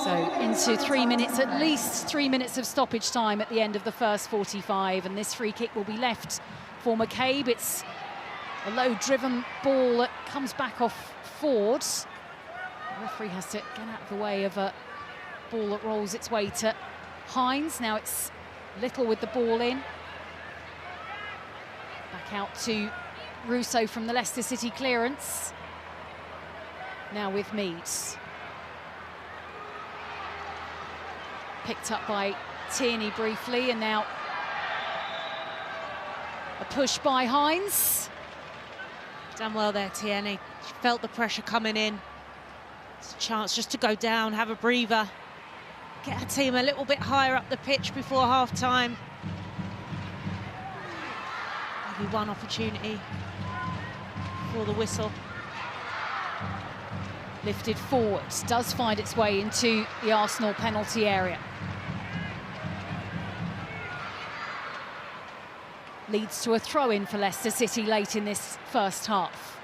So into 3 minutes, at least 3 minutes of stoppage time at the end of the first 45, and this free kick will be left for McCabe. It's a low-driven ball that comes back off Ford. The referee has to get out of the way of a ball that rolls its way to Hines. Now it's Little with the ball in. Back out to Russo from the Leicester City clearance. Now with Mead. Picked up by Tierney briefly, and now a push by Hines. Done well there, Tierney. She felt the pressure coming in. It's a chance just to go down, have a breather. Get her team a little bit higher up the pitch before half-time. Maybe one opportunity for the whistle. Lifted forward, does find its way into the Arsenal penalty area. Leads to a throw-in for Leicester City late in this first half.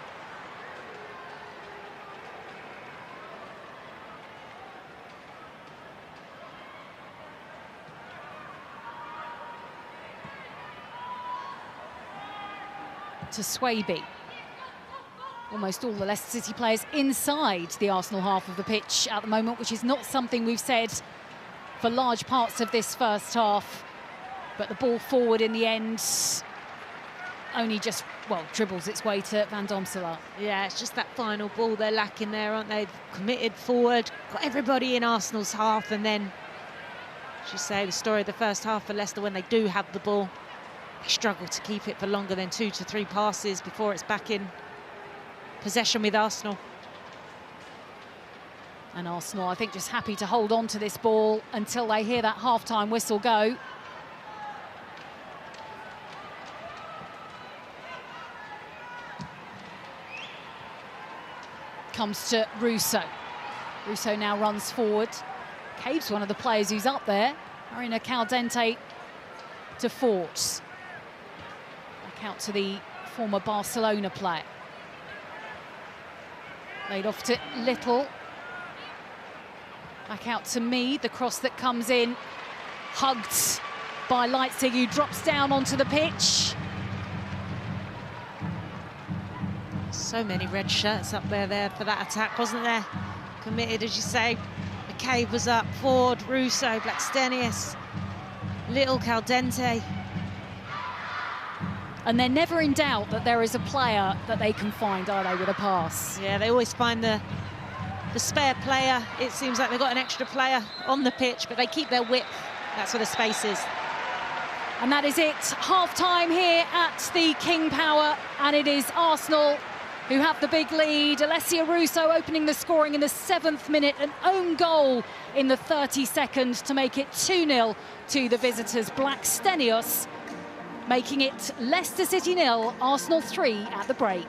To Swaby. Almost all the Leicester City players inside the Arsenal half of the pitch at the moment, which is not something we've said for large parts of this first half. But the ball forward in the end only just, well, dribbles its way to Van Domselaar. Yeah, it's just that final ball they're lacking there, aren't they? Committed forward, got everybody in Arsenal's half, and then, as you say, the story of the first half for Leicester, when they do have the ball, they struggle to keep it for longer than 2 to 3 passes before it's back in possession with Arsenal. And Arsenal, I think, just happy to hold on to this ball until they hear that half-time whistle go. Comes to Russo. Russo now runs forward. Cabe's one of the players who's up there. Marina Caldente to Ford. Back out to the former Barcelona player. Laid off to Little. Back out to Mead, the cross that comes in. Hugged by Leipzig, who drops down onto the pitch. So many red shirts up there for that attack, wasn't there? Committed, as you say. McCabe was up, Ford, Russo, Blackstenius, Little, Caldente. And they're never in doubt that there is a player that they can find, are they, with a pass? Yeah, they always find the spare player. It seems like they've got an extra player on the pitch, but they keep their width. That's where the space is. And that is it. Half-time here at the King Power, and it is Arsenal who have the big lead. Alessia Russo opening the scoring in the 7th minute, an own goal in the 32nd to make it 2-0 to the visitors. Blackstenius making it Leicester City 0, Arsenal 3 at the break.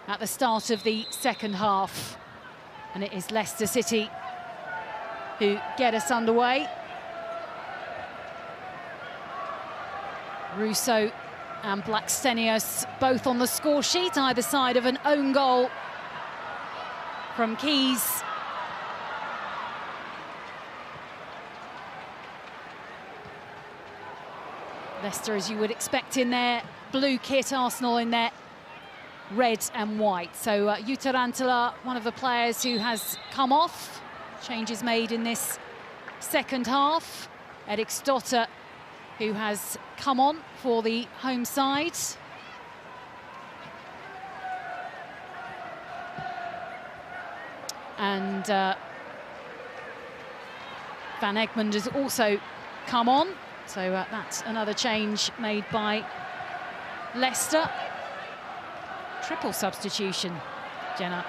At the start of the second half, and it is Leicester City who get us underway. Russo and Blackstenius both on the score sheet, either side of an own goal from Keys. Leicester, as you would expect, in their blue kit, Arsenal in their red and white. So Jutta Rantanen, one of the players who has come off. Changes made in this second half. Eriksdotter, who has come on for the home side. And Van Egmond has also come on. So that's another change made by Leicester. Triple substitution, Jenna.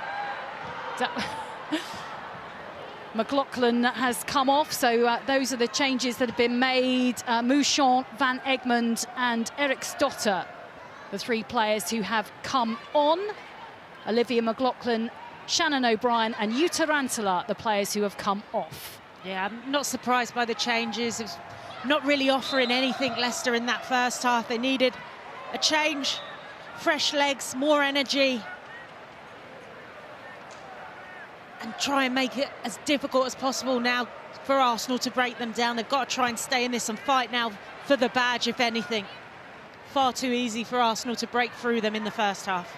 McLaughlin has come off, so those are the changes that have been made. Mouchon, Van Egmond and Eriksdotter, the 3 players who have come on. Olivia McLaughlin, Shannon O'Brien and Jutta Rantanen, the players who have come off. Yeah, I'm not surprised by the changes. It's not really offering anything, Leicester, in that first half. They needed a change, fresh legs, more energy, and try and make it as difficult as possible now for Arsenal to break them down. They've got to try and stay in this and fight now for the badge, if anything. Far too easy for Arsenal to break through them in the first half.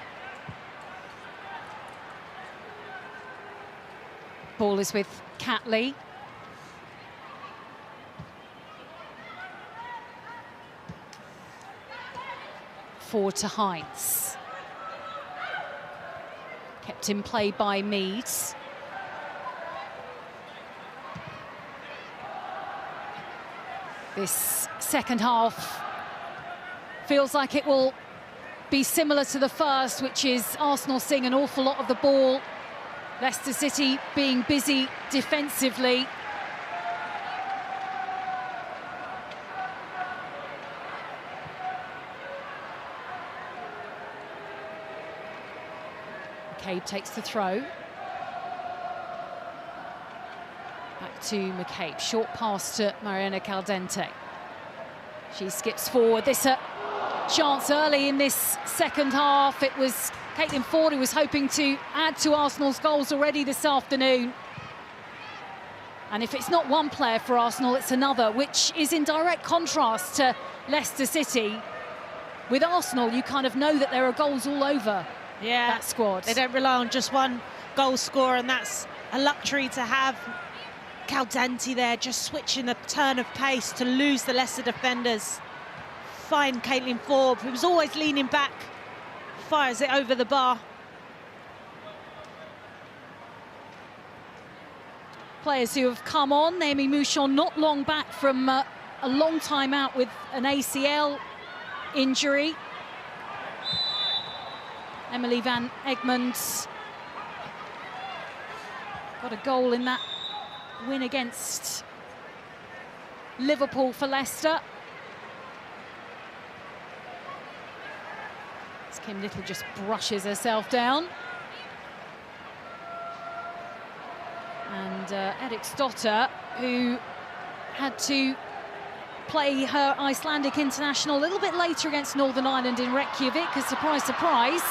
Ball is with Catley. Forward to Heinz. Kept in play by Meads. This second half feels like it will be similar to the first, which is Arsenal seeing an awful lot of the ball, Leicester City being busy defensively. McCabe takes the throw. Back to McCabe, short pass to Mariana Caldente. She skips forward. This chance early in this second half. It was Caitlin Ford who was hoping to add to Arsenal's goals already this afternoon. And if it's not one player for Arsenal, it's another, which is in direct contrast to Leicester City. With Arsenal, you kind of know that there are goals all over that squad. They don't rely on just one goal scorer, and that's a luxury to have. Caldente there, just switching the turn of pace to lose the Leicester defenders. Find Caitlin Ford, who was always leaning back, fires it over the bar. Players who have come on, Naomi Mouchon not long back from a long time out with an ACL injury. Emily van Egmond got a goal in that win against Liverpool for Leicester. As Kim Little just brushes herself down. And Eriksdottir, who had to play her Icelandic international a little bit later against Northern Ireland in Reykjavik, because surprise, surprise,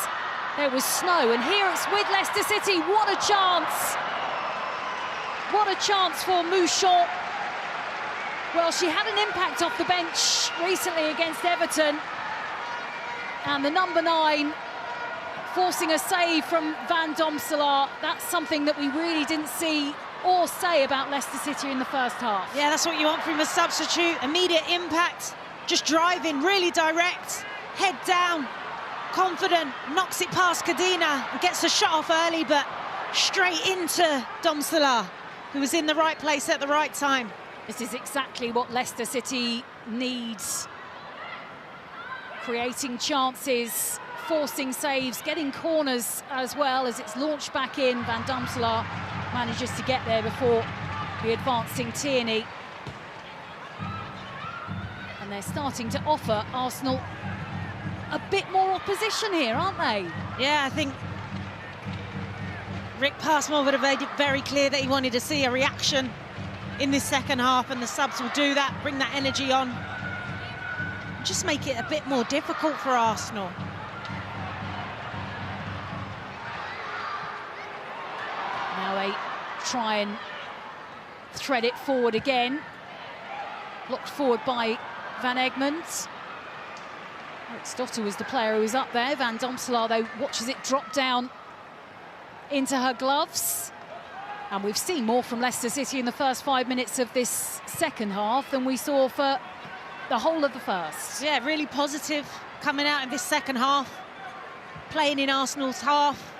there was snow. And here it's with Leicester City. What a chance! What a chance for Mouchon. Well, she had an impact off the bench recently against Everton. And the number 9 forcing a save from Van Domselaar. That's something that we really didn't see or say about Leicester City in the first half. Yeah, that's what you want from a substitute. Immediate impact, just driving, really direct, head down, confident, knocks it past Cadena and gets the shot off early, but straight into Domselaar, who was in the right place at the right time. This is exactly what Leicester City needs. Creating chances, forcing saves, getting corners as well as it's launched back in. Van Domselaar manages to get there before the advancing Tierney. And they're starting to offer Arsenal a bit more opposition here, aren't they? Yeah, I think Rick Passmore would have made it very clear that he wanted to see a reaction in this second half, and the subs will do that, bring that energy on, just make it a bit more difficult for Arsenal. Now they try and thread it forward again. Blocked forward by Van Egmond. Eriksdottir was the player who was up there. Van Domselaar, though, watches it drop down into her gloves. And we've seen more from Leicester City in the first 5 minutes of this second half than we saw for the whole of the first. Yeah, really positive coming out in this second half, playing in Arsenal's half.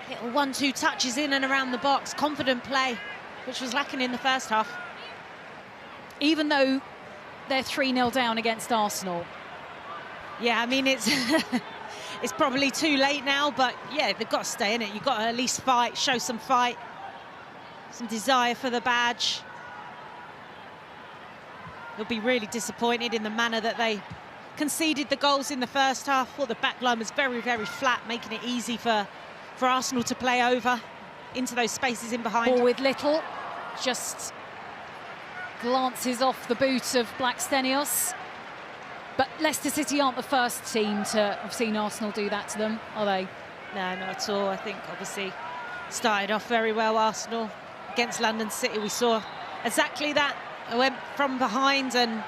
Little 1-2 touches in and around the box, confident play, which was lacking in the first half. Even though they're 3-0 down against Arsenal. Yeah, I mean, it's it's probably too late now, but yeah, they've got to stay in it. You've got to at least fight, show some fight, some desire for the badge. They'll be really disappointed in the manner that they conceded the goals in the first half. Thought the back line was very, very flat, making it easy for Arsenal to play over into those spaces in behind. Ball with Little, just glances off the boot of Blackstenius. But Leicester City aren't the first team to have seen Arsenal do that to them, are they? No, not at all. I think obviously started off very well, Arsenal. Against London City, we saw exactly that. It went from behind and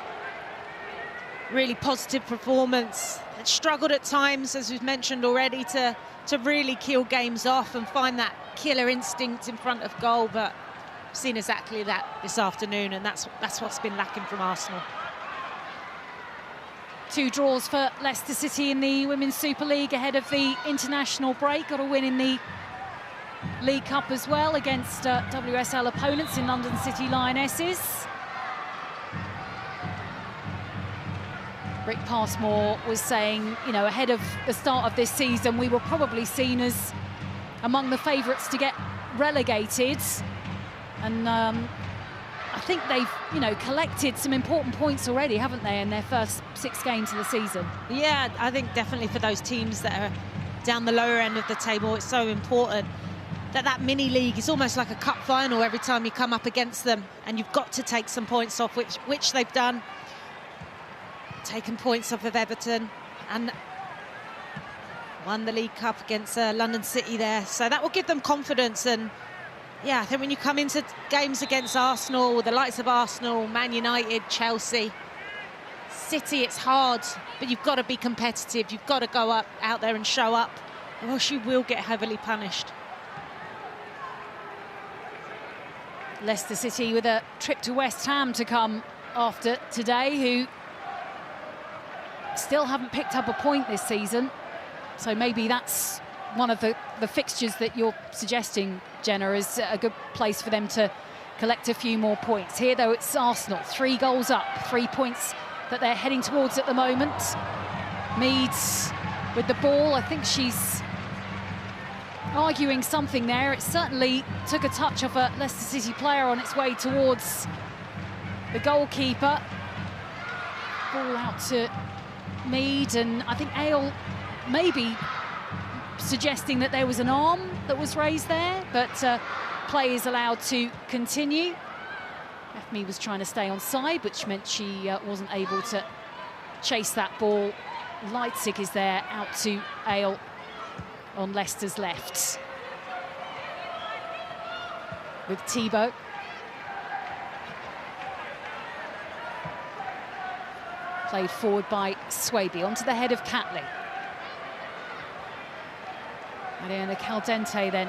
really positive performance. It struggled at times, as we've mentioned already, to really kill games off and find that killer instinct in front of goal. But we've seen exactly that this afternoon, and that's what's been lacking from Arsenal. 2 draws for Leicester City in the Women's Super League ahead of the international break. Got a win in the League Cup as well against WSL opponents in London City Lionesses. Rick Passmore was saying, you know, ahead of the start of this season, we were probably seen as among the favourites to get relegated. And I think they've, you know, collected some important points already, haven't they, in their first 6 games of the season? Yeah, I think definitely for those teams that are down the lower end of the table, it's so important that mini league is almost like a cup final every time you come up against them, and you've got to take some points off, which they've done. Taken points off of Everton and won the League Cup against London City there, so that will give them confidence. And yeah, I think when you come into games against Arsenal, the likes of Arsenal, Man United, Chelsea, City, it's hard, but you've got to be competitive. You've got to go out there and show up, or else you will get heavily punished. Leicester City with a trip to West Ham to come after today, who still haven't picked up a point this season. So maybe that's one of the fixtures that you're suggesting, Jenna, is a good place for them to collect a few more points. Here, though, it's Arsenal, 3 goals up, 3 points that they're heading towards at the moment. Meads with the ball. I think she's arguing something there. It certainly took a touch off a Leicester City player on its way towards the goalkeeper. Ball out to Mead, and I think Ale maybe suggesting that there was an arm that was raised there, but play is allowed to continue. Mead was trying to stay on side, which meant she wasn't able to chase that ball. Leitzig is there, out to Ale on Leicester's left. With Thibaut. Played forward by Swaby, onto the head of Catley. Mariana Caldente then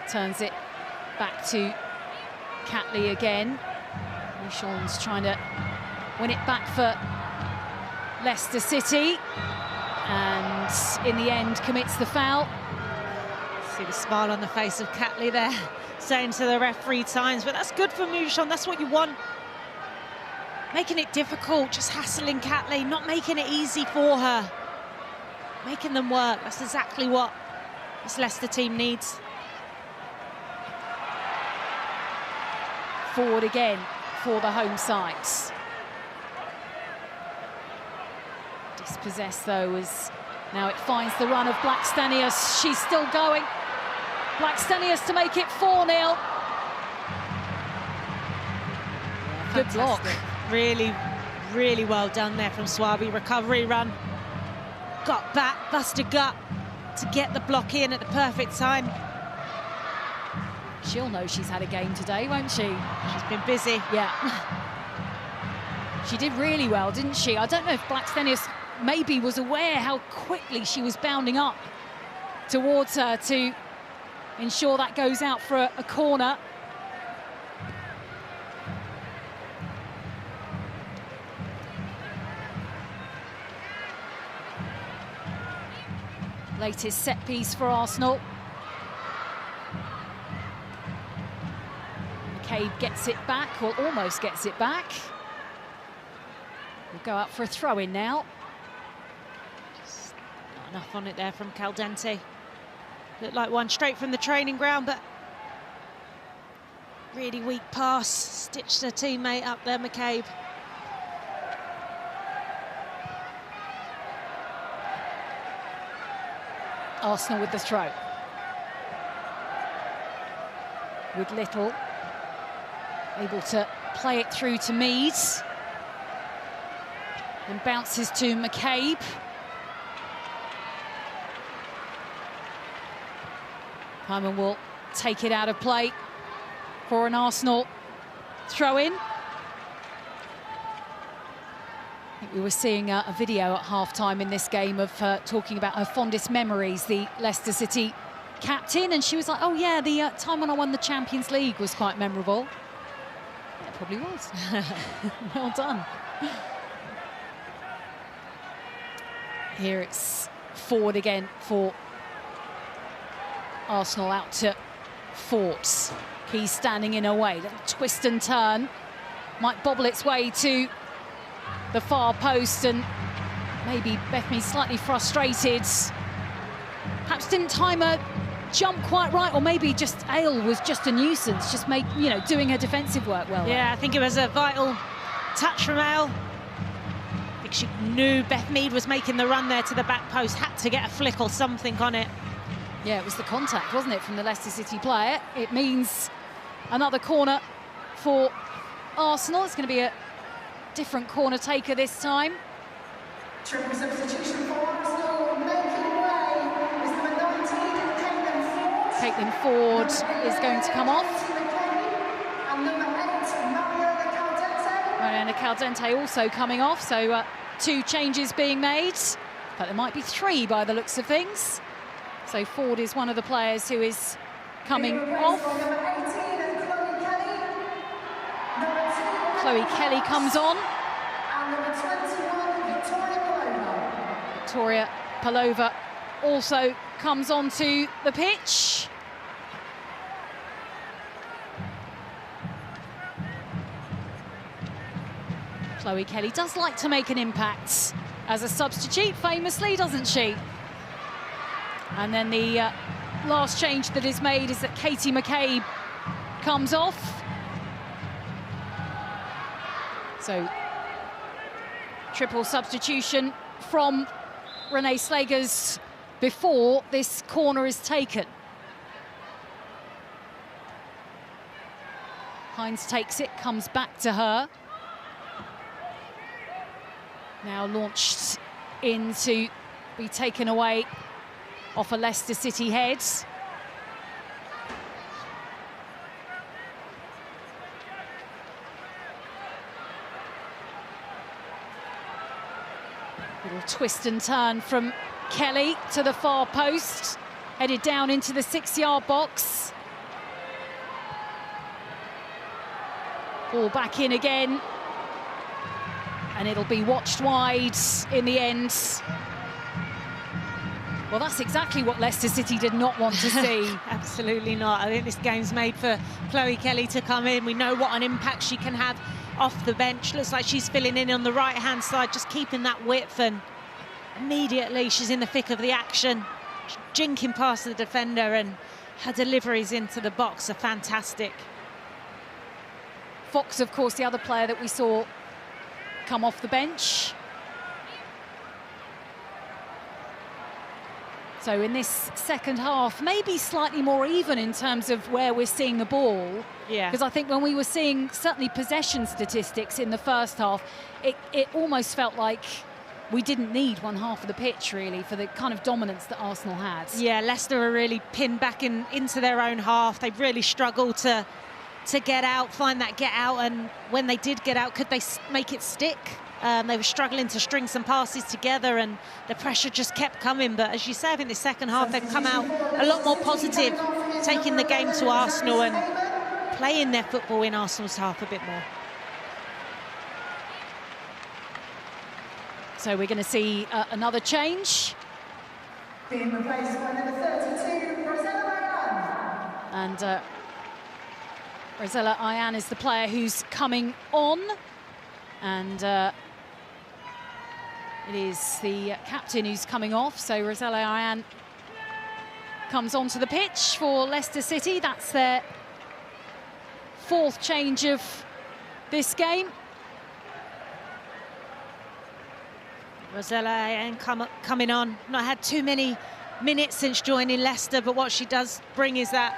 turns it back to Catley again. Sean's trying to win it back for Leicester City, and in the end commits the foul. See the smile on the face of Catley there, saying to the ref 3 times, but that's good for Mouchon, that's what you want. Making it difficult, just hassling Catley, not making it easy for her. Making them work, that's exactly what this Leicester team needs. Forward again for the home sides. Dispossessed, though, as now it finds the run of Blackstenius. She's still going. Blackstenius to make it 4-0. Good block. Really, really well done there from Swaby. Recovery run. Got back, bust a gut to get the block in at the perfect time. She'll know she's had a game today, won't she? She's been busy. Yeah. She did really well, didn't she? I don't know if Blackstenius maybe was aware how quickly she was bounding up towards her to ensure that goes out for a corner. Latest set piece for Arsenal. McCabe gets it back, or almost gets it back. We'll go out for a throw-in now. Just not enough on it there from Caldente. Looked like one straight from the training ground, but really weak pass. Stitched her teammate up there, McCabe. Arsenal with the throw. With Little able to play it through to Mead. And bounces to McCabe. Hyman will take it out of play for an Arsenal throw-in. I think we were seeing a video at half-time in this game of talking about her fondest memories, the Leicester City captain, and she was like, oh yeah, the time when I won the Champions League was quite memorable. Yeah, it probably was. Well done. Here it's forward again for Arsenal, out to Forts. He's standing in her way. Little twist and turn. Might bobble its way to the far post, and maybe Bethmead slightly frustrated. Perhaps didn't time her jump quite right, or maybe just Ale was just a nuisance, just doing her defensive work well. Yeah, I think it was a vital touch from Ale. I think she knew Bethmead was making the run there to the back post, had to get a flick or something on it. Yeah, it was the contact, wasn't it, from the Leicester City player? It means another corner for Arsenal. It's going to be a different corner taker this time. Triple substitution for Arsenal, making way is number 19, Caitlin Ford is going to come off. And number 8, Mariana Caldente. Mariana Caldente also coming off, so 2 changes being made. But there might be 3 by the looks of things. So Ford is one of the players who is coming off. Number 18, Chloe Kelly. Number 2, Chloe Kelly comes on. and number 21, Victoria Paloma. Victoria Palova also comes onto the pitch. Chloe Kelly does like to make an impact as a substitute, famously, doesn't she? And then the last change that is made is that Katie McCabe comes off. So, triple substitution from Renee Slagers before this corner is taken. Hines takes it, comes back to her. Now launched in to be taken away off a Leicester City head. Little twist and turn from Kelly to the far post, headed down into the 6-yard box. Ball back in again, and it'll be watched wide in the end. Well, that's exactly what Leicester City did not want to see. Absolutely not. I think this game's made for Chloe Kelly to come in. We know what an impact she can have off the bench. Looks like she's filling in on the right-hand side, just keeping that width, and immediately she's in the thick of the action, jinking past the defender, and her deliveries into the box are fantastic. Fox, of course, the other player that we saw come off the bench. So in this second half, maybe slightly more even in terms of where we're seeing the ball. Yeah. Because I think when we were seeing certainly possession statistics in the first half, it almost felt like we didn't need one half of the pitch, really, for the kind of dominance that Arsenal had. Yeah, Leicester are really pinned back into their own half. They really struggled to get out, find that get out, and when they did get out, could they make it stick? They were struggling to string some passes together, and the pressure just kept coming. But as you say, I think the second half they've come out a lot more positive, taking the game to Arsenal and playing their football in Arsenal's half a bit more. So we're going to see another change. Being replaced by number 32, Rosella Ryan. And Rosella Ayan is the player who's coming on. And it is the captain who's coming off. So Rosella Ayan comes onto the pitch for Leicester City. That's their 4th change of this game. Rosella Ayan coming on. Not had too many minutes since joining Leicester, but what she does bring is that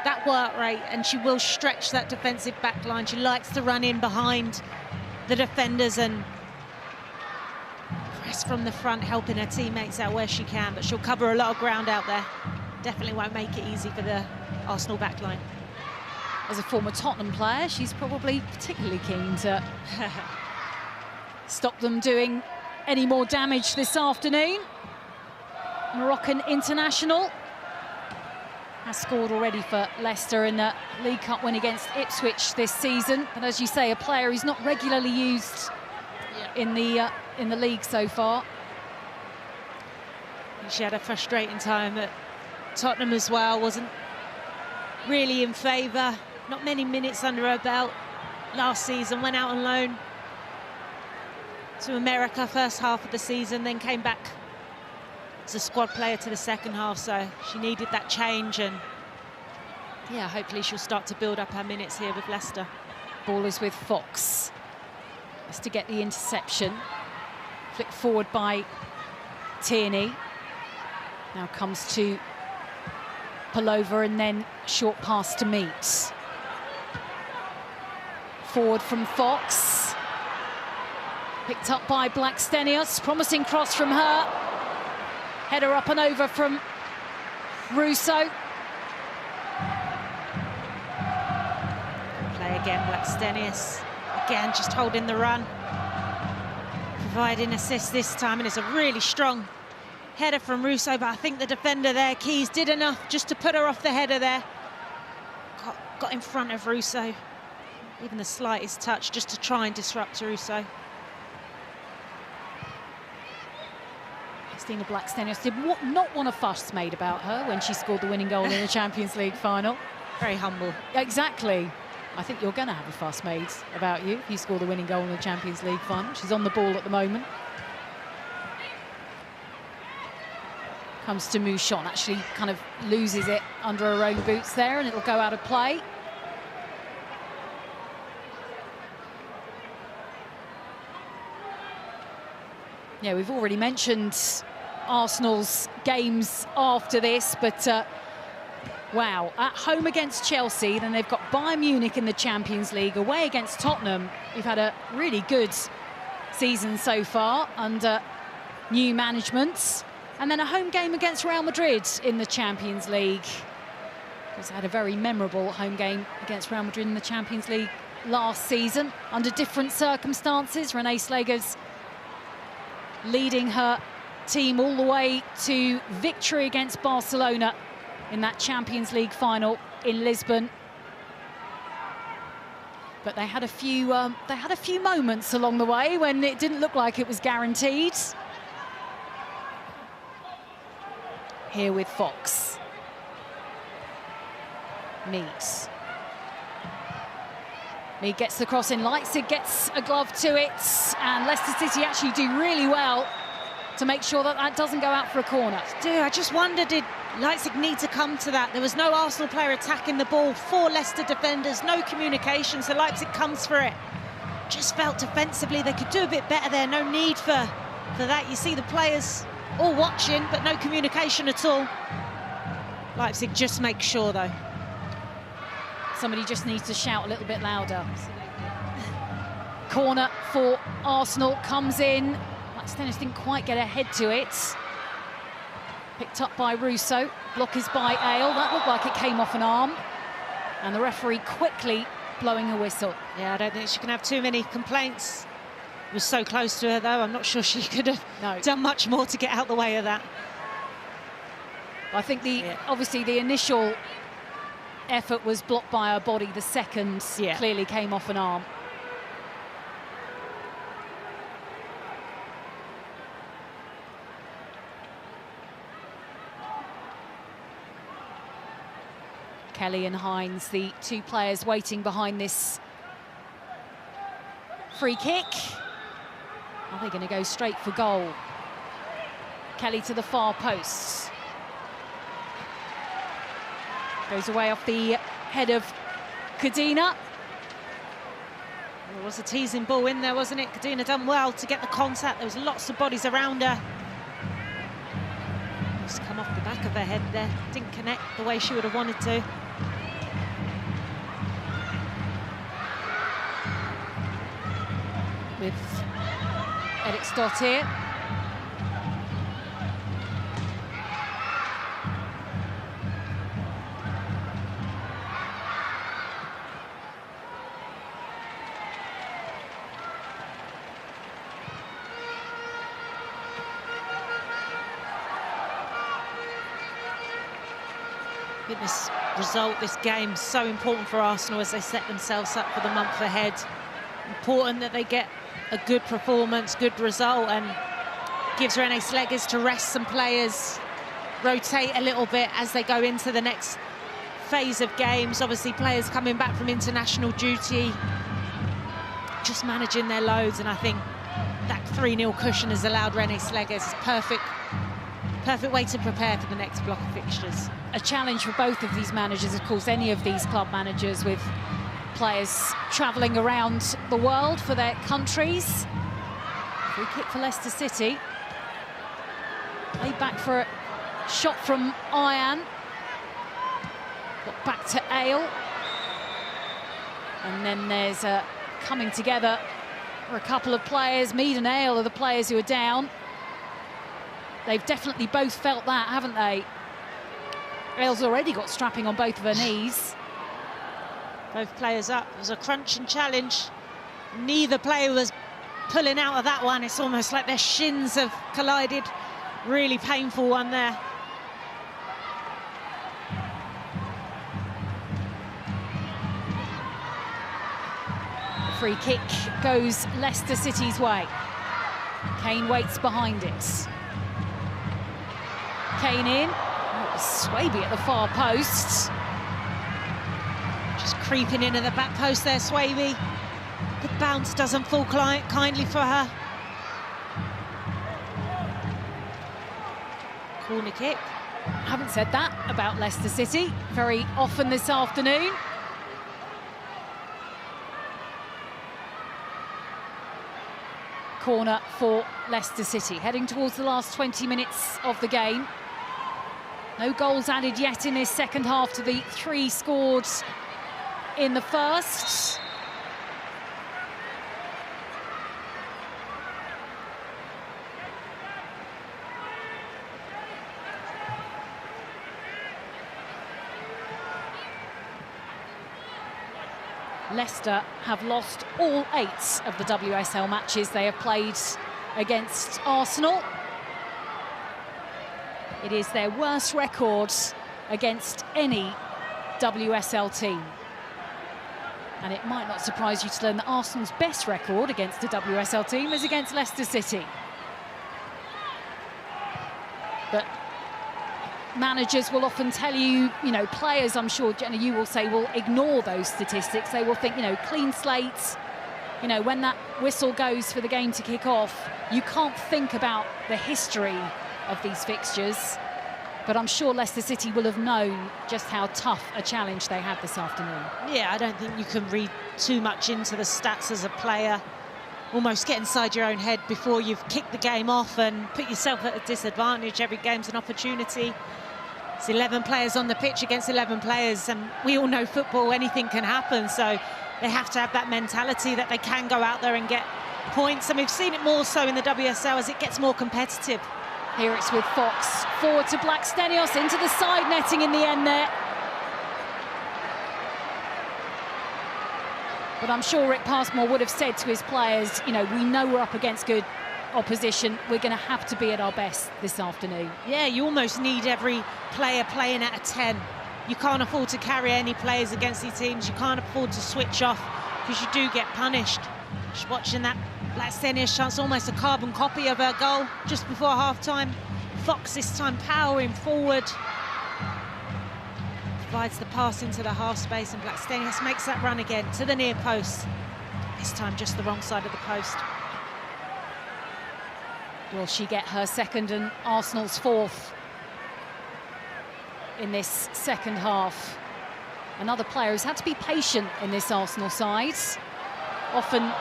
that work rate, and she will stretch that defensive back line. She likes to run in behind the defenders and press from the front, helping her teammates out where she can, but she'll cover a lot of ground out there. Definitely won't make it easy for the Arsenal back line. As a former Tottenham player, she's probably particularly keen to stop them doing any more damage this afternoon. Moroccan international has scored already for Leicester in the League Cup win against Ipswich this season. But as you say, a player who's not regularly used in the league so far. She had a frustrating time at Tottenham as well. Wasn't really in favour. Not many minutes under her belt last season. Went out on loan to America first half of the season, then came back as a squad player to the second half, so she needed that change, and yeah, hopefully she'll start to build up her minutes here with Leicester. Ball is with Fox. Has to get the interception. Flicked forward by Tierney. Now comes to Pullover, and then short pass to Meets. Forward from Fox. Picked up by Blackstenius. Promising cross from her. Header up and over from Russo. Play again, Blackstenius. Again, just holding the run. Providing assist this time, and it's a really strong header from Russo, but I think the defender there, Keys, did enough just to put her off the header there. Got in front of Russo. Even the slightest touch just to try and disrupt Russo. Christina Blackstenius did not want a fuss made about her when she scored the winning goal in the Champions League final. Very humble. Exactly. I think you're going to have a fuss made about you if you score the winning goal in the Champions League final. She's on the ball at the moment. Comes to Mouchon, actually kind of loses it under her own boots there, and it'll go out of play. Yeah, we've already mentioned Arsenal's games after this, but wow, at home against Chelsea, then they've got Bayern Munich in the Champions League, away against Tottenham. We've had a really good season so far under new management, and then a home game against Real Madrid in the Champions League. We've had a very memorable home game against Real Madrid in the Champions League last season under different circumstances. Renee Slager's leading her team all the way to victory against Barcelona in that Champions League final in Lisbon. But they had a few moments along the way when it didn't look like it was guaranteed. Here with Fox. Meets. Mead gets the cross in. Leipzig gets a glove to it, and Leicester City actually do really well to make sure that that doesn't go out for a corner. I just wonder, did Leipzig need to come to that? There was no Arsenal player attacking the ball, 4 Leicester defenders, no communication, so Leipzig comes for it. Just felt defensively they could do a bit better there, no need for that. You see the players all watching, but no communication at all. Leipzig just make sure, though. Somebody just needs to shout a little bit louder. Corner for Arsenal comes in. Blackstenius didn't quite get a head to it. Picked up by Russo. Block is by Ale. That looked like it came off an arm. And the referee quickly blowing a whistle. Yeah, I don't think she can have too many complaints. It was so close to her, though. I'm not sure she could have done much more to get out the way of that. I think obviously the initial effort was blocked by her body. The second clearly came off an arm. Kelly and Hines, the 2 players waiting behind this free kick. Are they going to go straight for goal? Kelly to the far post. Goes away off the head of Kadina. There was a teasing ball in there, wasn't it? Kadina done well to get the contact. There was lots of bodies around her. Just come off the back of her head there. Didn't connect the way she would have wanted to. next dot here. I think this result, this game, so important for Arsenal as they set themselves up for the month ahead. Important that they get a good performance, good result, and gives René Slegers to rest some players, rotate a little bit as they go into the next phase of games. Obviously, players coming back from international duty, just managing their loads, and I think that 3-0 cushion has allowed René Slegers perfect way to prepare for the next block of fixtures. A challenge for both of these managers, of course, any of these club managers with players travelling around the world for their countries. Free kick for Leicester City. Laid back for a shot from Ian. Got back to Ale. And then there's a coming together for a couple of players. Mead and Ale are the players who are down. They've definitely both felt that, haven't they? Ale's already got strapping on both of her knees. Both players up. It was a crunch and challenge. Neither player was pulling out of that one. It's almost like their shins have collided. Really painful one there. The free kick goes Leicester City's way. Kane waits behind it. Kane in. Oh, Swaby at the far post. Just creeping in at the back post there, Swaby. The bounce doesn't fall kindly for her. Corner kick. I haven't said that about Leicester City very often this afternoon. Corner for Leicester City, heading towards the last 20 minutes of the game. No goals added yet in this second half to the 3 scored in the first. Leicester have lost all 8 of the WSL matches they have played against Arsenal. It is their worst record against any WSL team. And it might not surprise you to learn that Arsenal's best record against a WSL team is against Leicester City. But managers will often tell you, players, I'm sure, Jenna, you will say, will ignore those statistics. They will think, clean slates. When that whistle goes for the game to kick off, you can't think about the history of these fixtures. But I'm sure Leicester City will have known just how tough a challenge they had this afternoon. Yeah, I don't think you can read too much into the stats as a player. Almost get inside your own head before you've kicked the game off and put yourself at a disadvantage. Every game's an opportunity. It's 11 players on the pitch against 11 players, and we all know football, anything can happen. So they have to have that mentality that they can go out there and get points. And we've seen it more so in the WSL as it gets more competitive. Here it's with Fox, forward to Blackstenius, into the side netting in the end there. But I'm sure Rick Passmore would have said to his players, we know we're up against good opposition. We're going to have to be at our best this afternoon. Yeah, you almost need every player playing at a 10. You can't afford to carry any players against these teams. You can't afford to switch off because you do get punished. Just watching that Blackstenius chance, almost a carbon copy of her goal just before half-time. Fox this time powering forward. Provides the pass into the half space, and Blackstenius makes that run again to the near post. This time just the wrong side of the post. Will she get her second and Arsenal's 4th in this second half? Another player who's had to be patient in this Arsenal side. Often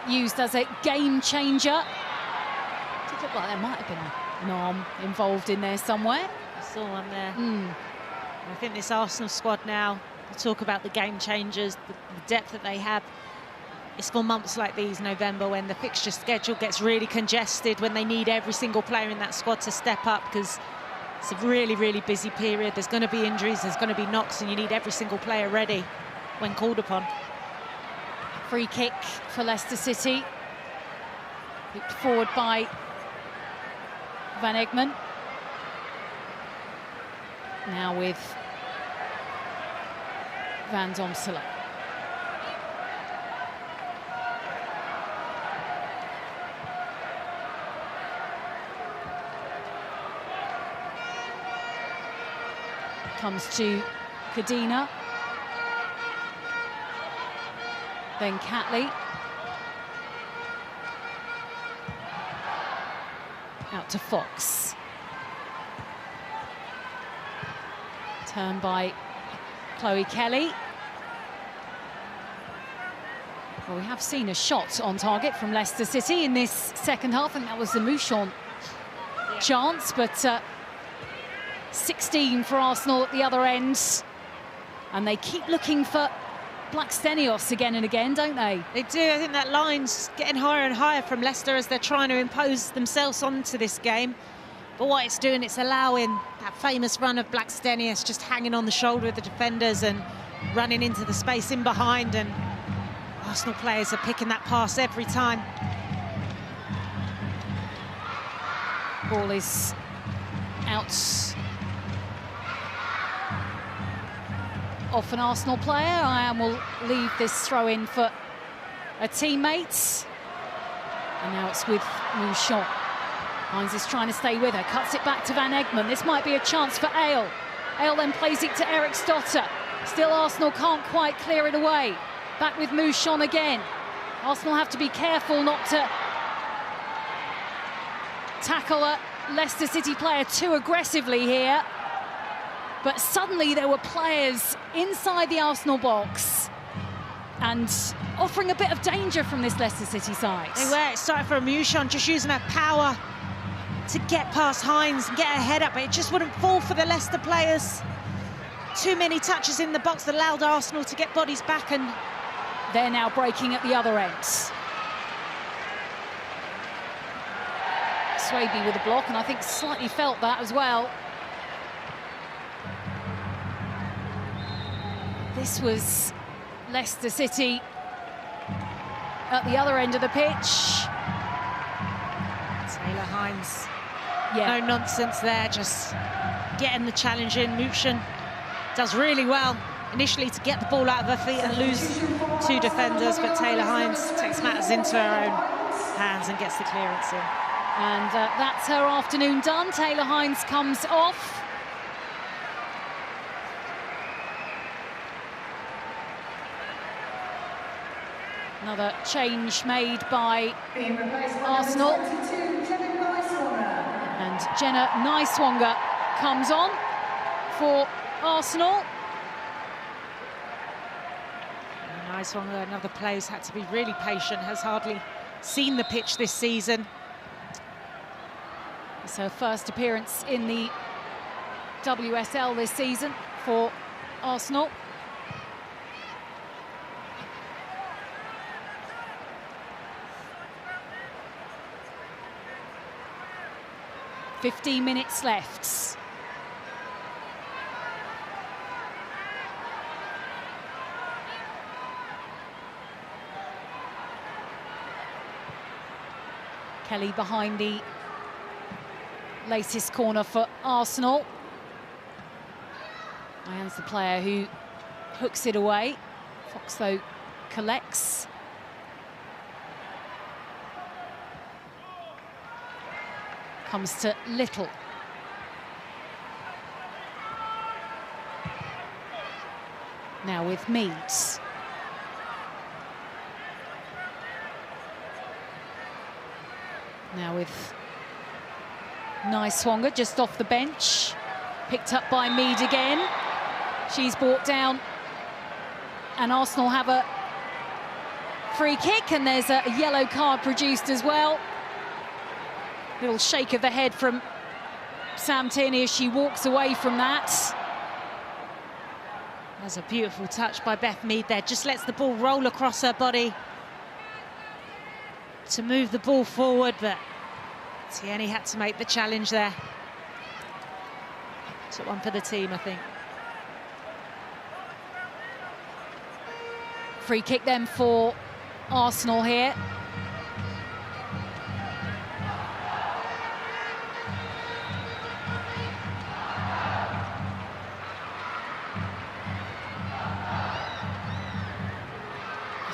used as a game changer. It did look like there might have been an arm involved in there somewhere. I saw one there. I think this Arsenal squad now, we talk about the game changers, the depth that they have. it's for months like these, November, when the fixture schedule gets really congested, when they need every single player in that squad to step up, because it's a really, really busy period. There's going to be injuries, there's going to be knocks, and you need every single player ready when called upon. Free kick for Leicester City. Looked forward by Van Egmond. Now with Van Domsela. Comes to Cadena. Then Catley. Out to Fox. Turn by Chloe Kelly. Well, we have seen a shot on target from Leicester City in this second half, and that was the Mouchon chance, but 16 for Arsenal at the other end. And they keep looking for Blackstenios again and again, don't they? They do. I think that line's getting higher and higher from Leicester as they're trying to impose themselves onto this game. But what it's doing, it's allowing that famous run of Blackstenios just hanging on the shoulder of the defenders and running into the space in behind, and Arsenal players are picking that pass every time. Ball is out off an Arsenal player. Ian will leave this throw in for a teammate. And now it's with Mouchon. Hines is trying to stay with her, cuts it back to Van Egmond. This might be a chance for Ale. Ale then plays it to Eric Stotter. Still Arsenal can't quite clear it away. Back with Mouchon again. Arsenal have to be careful not to tackle a Leicester City player too aggressively here. But suddenly there were players inside the Arsenal box and offering a bit of danger from this Leicester City side. They were. It started for Mouchon, just using her power to get past Hines and get her head up, but it just wouldn't fall for the Leicester players. Too many touches in the box that allowed Arsenal to get bodies back, and they're now breaking at the other end. Swaby with a block, and I think slightly felt that as well. This was Leicester City at the other end of the pitch. Taylor Hines, no nonsense there, just getting the challenge in. Mouchon does really well initially to get the ball out of her feet and lose two defenders, but Taylor Hines takes matters into her own hands and gets the clearance in. And that's her afternoon done. Taylor Hines comes off. Another change made by Arsenal. And Jenna Niswanger comes on for Arsenal. Niswanger, another player who's had to be really patient, has hardly seen the pitch this season. It's her first appearance in the WSL this season for Arsenal. "15 minutes left. Kelly behind the latest corner for Arsenal. Ian's the player who hooks it away. Fox, though, collects. Comes to Little. Now with Meads. Now with Niswanger just off the bench. Picked up by Mead again. She's brought down. And Arsenal have a free kick, and there's a yellow card produced as well. Little shake of the head from Sam Tierney as she walks away from that. There's a beautiful touch by Beth Mead there. Just lets the ball roll across her body to move the ball forward, but Tierney had to make the challenge there. Took one for the team, I think. Free kick then for Arsenal here.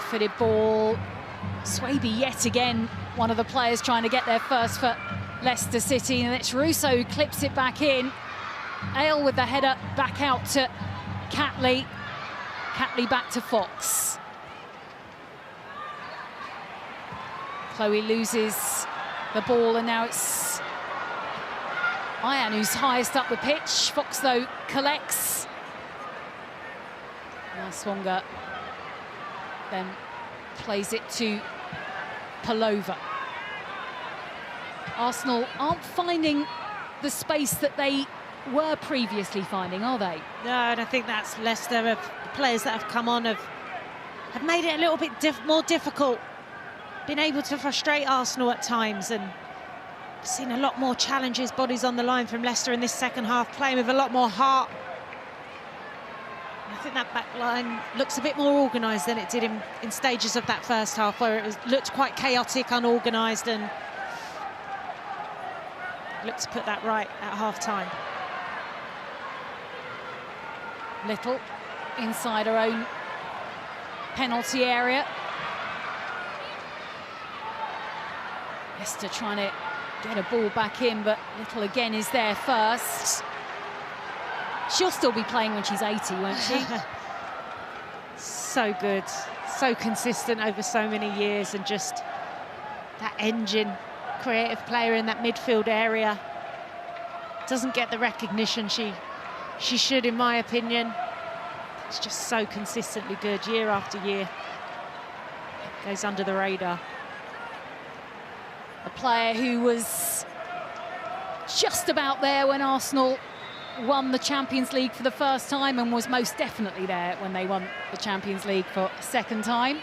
Fitted ball. Swaby yet again, one of the players trying to get there first for Leicester City, and it's Russo who clips it back in. Ale with the header back out to Catley. Catley back to Fox. Chloe loses the ball, and now it's Ian who's highest up the pitch. Fox, though, collects. Swonga then plays it to Palova. Arsenal aren't finding the space that they were previously finding, are they? No, and I think that's Leicester. The players that have come on have made it a little bit more difficult, been able to frustrate Arsenal at times, and seen a lot more challenges, bodies on the line from Leicester in this second half, playing with a lot more heart. I think that back line looks a bit more organised than it did in stages of that first half, where it looked quite chaotic, unorganised, and looked to put that right at half-time. Little inside her own penalty area. Leicester trying to get a ball back in, but Little again is there first. She'll still be playing when she's 80, won't she? So good, so consistent over so many years, and just that engine, creative player in that midfield area. Doesn't get the recognition she should, in my opinion. It's just so consistently good year after year. Goes under the radar. A player who was just about there when Arsenal won the Champions League for the first time, and was most definitely there when they won the Champions League for a second time.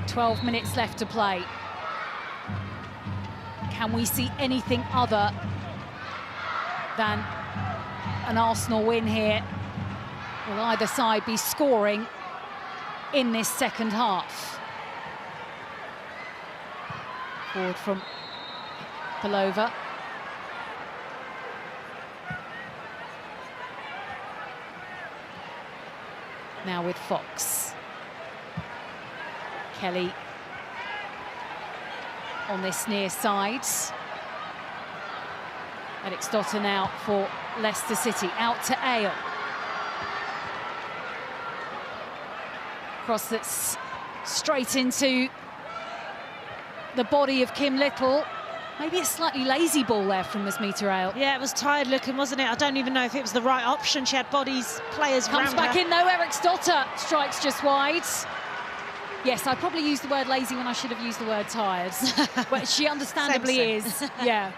"12 minutes left to play. Can we see anything other than an Arsenal win here? Will either side be scoring in this second half?" Forward from Palova. Now with Fox. Kelly on this near side. Eriksdotter now for Leicester City. Out to Ale. Cross that's straight into the body of Kim Little. Maybe a slightly lazy ball there from Asmita Ale. Yeah, it was tired looking, wasn't it? I don't even know if it was the right option. She had players Comes around back her. in though, Eriksdotter strikes just wide. Yes, I probably used the word lazy when I should have used the word tired. But she understandably Same. is, yeah.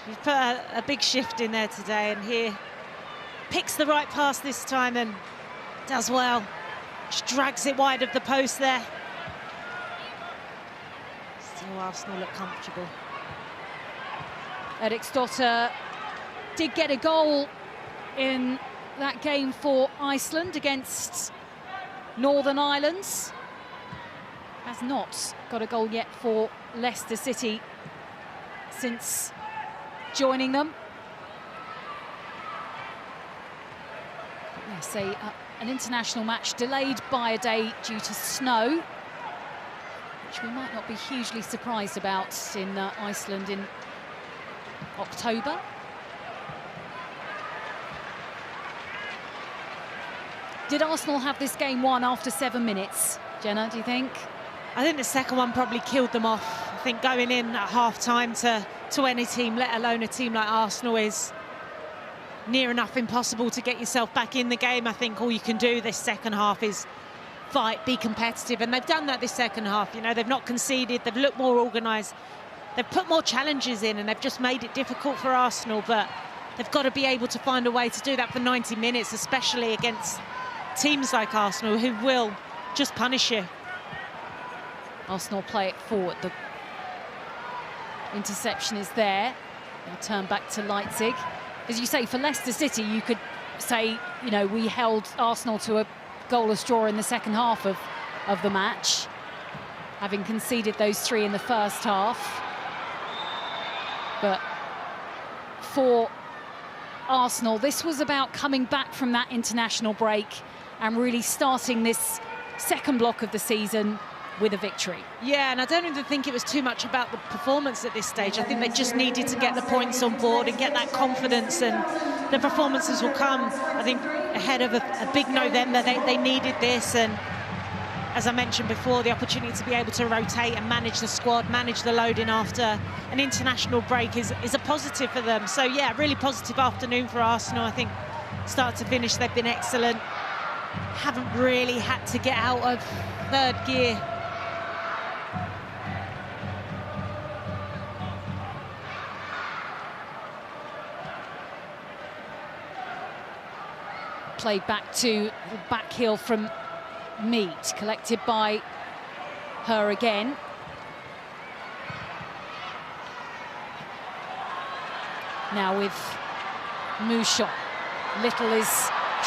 She's put a big shift in there today, and here picks the right pass this time and does well. Just drags it wide of the post there. Still Arsenal look comfortable. Eriksdotter did get a goal in that game for Iceland against Northern Ireland. Has not got a goal yet for Leicester City since joining them. Yes, an international match delayed by a day due to snow, which we might not be hugely surprised about in Iceland in October. Did Arsenal have this game won after 7 minutes, Jenna, do you think? I think the second one probably killed them off. I think going in at half-time to any team, let alone a team like Arsenal, is near enough impossible to get yourself back in the game. I think all you can do this second half is fight, be competitive, and they've done that this second half. You know, they've not conceded, they've looked more organised, they've put more challenges in, and they've just made it difficult for Arsenal, but they've got to be able to find a way to do that for 90 minutes, especially against teams like Arsenal, who will just punish you. Arsenal play it forward. The interception is there. They'll turn back to Leipzig. As you say, for Leicester City, you could say, you know, we held Arsenal to a goalless draw in the second half of the match, having conceded those 3 in the first half. But for Arsenal, this was about coming back from that international break and really starting this second block of the season with a victory. Yeah, and I don't even think it was too much about the performance at this stage. I think they just needed to get the points on board and get that confidence, and the performances will come. I think ahead of a big November, they needed this, and as I mentioned before, the opportunity to be able to rotate and manage the squad, manage the loading after an international break is a positive for them. So yeah, really positive afternoon for Arsenal. I think start to finish, they've been excellent. Haven't really had to get out of third gear. Played back to the back heel from Mead, collected by her again. Now with Mouchon. Little is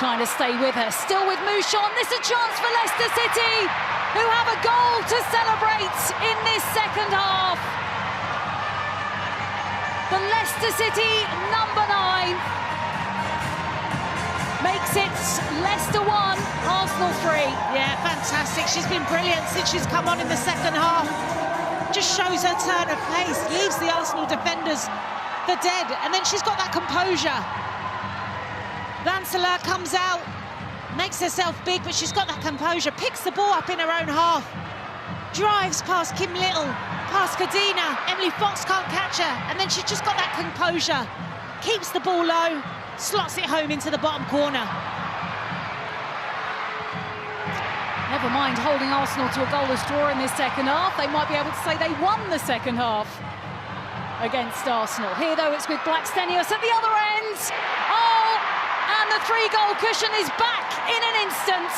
trying to stay with her. Still with Mouchon. This is a chance for Leicester City, who have a goal to celebrate in this second half. The Leicester City number 9 makes it Leicester 1, Arsenal 3. Yeah, fantastic. She's been brilliant since she's come on in the second half. Just shows her turn of pace, leaves the Arsenal defenders for dead, and then she's got that composure. Vanceler comes out, makes herself big, but she's got that composure, picks the ball up in her own half, drives past Kim Little, past Kadina. Emily Fox can't catch her, and then she's just got that composure, keeps the ball low, slots it home into the bottom corner. Never mind holding Arsenal to a goalless draw in this second half. They might be able to say they won the second half against Arsenal. Here, though, it's with Blackstenius at the other end. Oh, and the 3-goal cushion is back in an instant.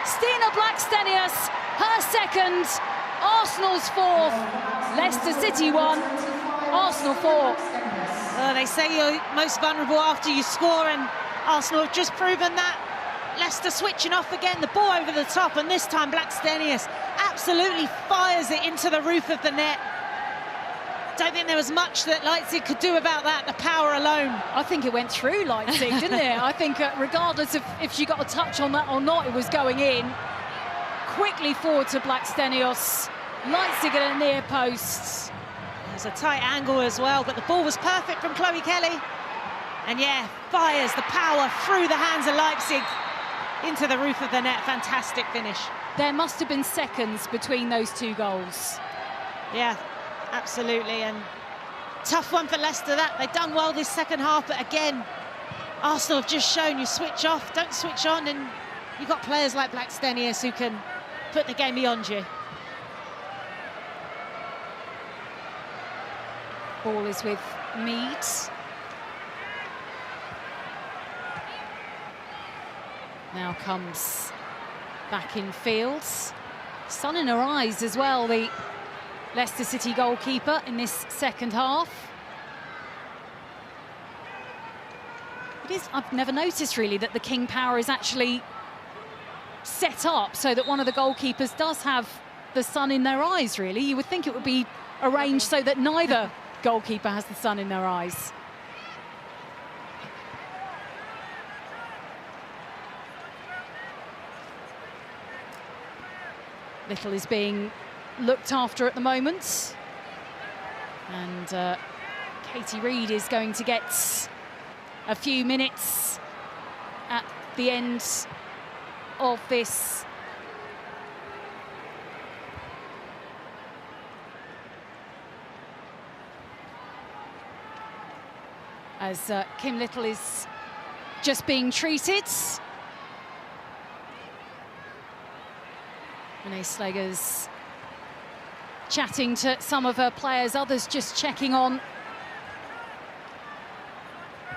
Stina Blackstenius, her second, Arsenal's 4th. Leicester City 1, Arsenal 4. They say you're most vulnerable after you score, and Arsenal have just proven that. Leicester switching off again, the ball over the top, and this time Blackstenius absolutely fires it into the roof of the net. Don't think there was much that Leipzig could do about that, the power alone. I think it went through Leipzig, didn't it? I think regardless of if she got a touch on that or not, it was going in. Quickly forward to Blackstenius. Leipzig at a near post. There's a tight angle as well, but the ball was perfect from Chloe Kelly. And yeah, fires the power through the hands of Leipzig into the roof of the net. Fantastic finish. There must have been seconds between those 2 goals. Yeah, absolutely. And tough one for Leicester, that. They've done well this second half, but again, Arsenal have just shown you switch off, don't switch on, and you've got players like Blackstenius who can put the game beyond you. Ball is with Mead. Now comes back in fields. Sun in her eyes as well, the Leicester City goalkeeper in this second half. I've never noticed really that the King Power is actually set up so that one of the goalkeepers does have the sun in their eyes, really. You would think it would be arranged so that neither goalkeeper has the sun in their eyes. Little is being looked after at the moment. And Katie Reid is going to get a few minutes at the end of this. As Kim Little is just being treated. Renee Slager's chatting to some of her players, others just checking on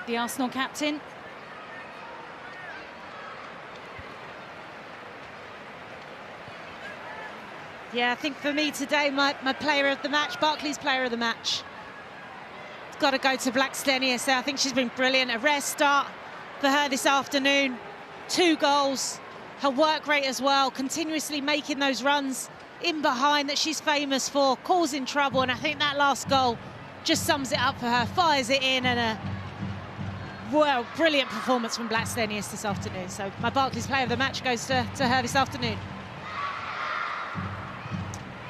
the Arsenal captain. Yeah, I think for me today, my player of the match, Barclays player of the match, it's got to go to Blackstenius there. I think she's been brilliant. A rare start for her this afternoon. 2 goals. Her work rate as well, continuously making those runs in behind that she's famous for, causing trouble. And I think that last goal just sums it up for her, fires it in, and well, brilliant performance from Blackstenius this afternoon. So my Barclays player of the match goes to her this afternoon.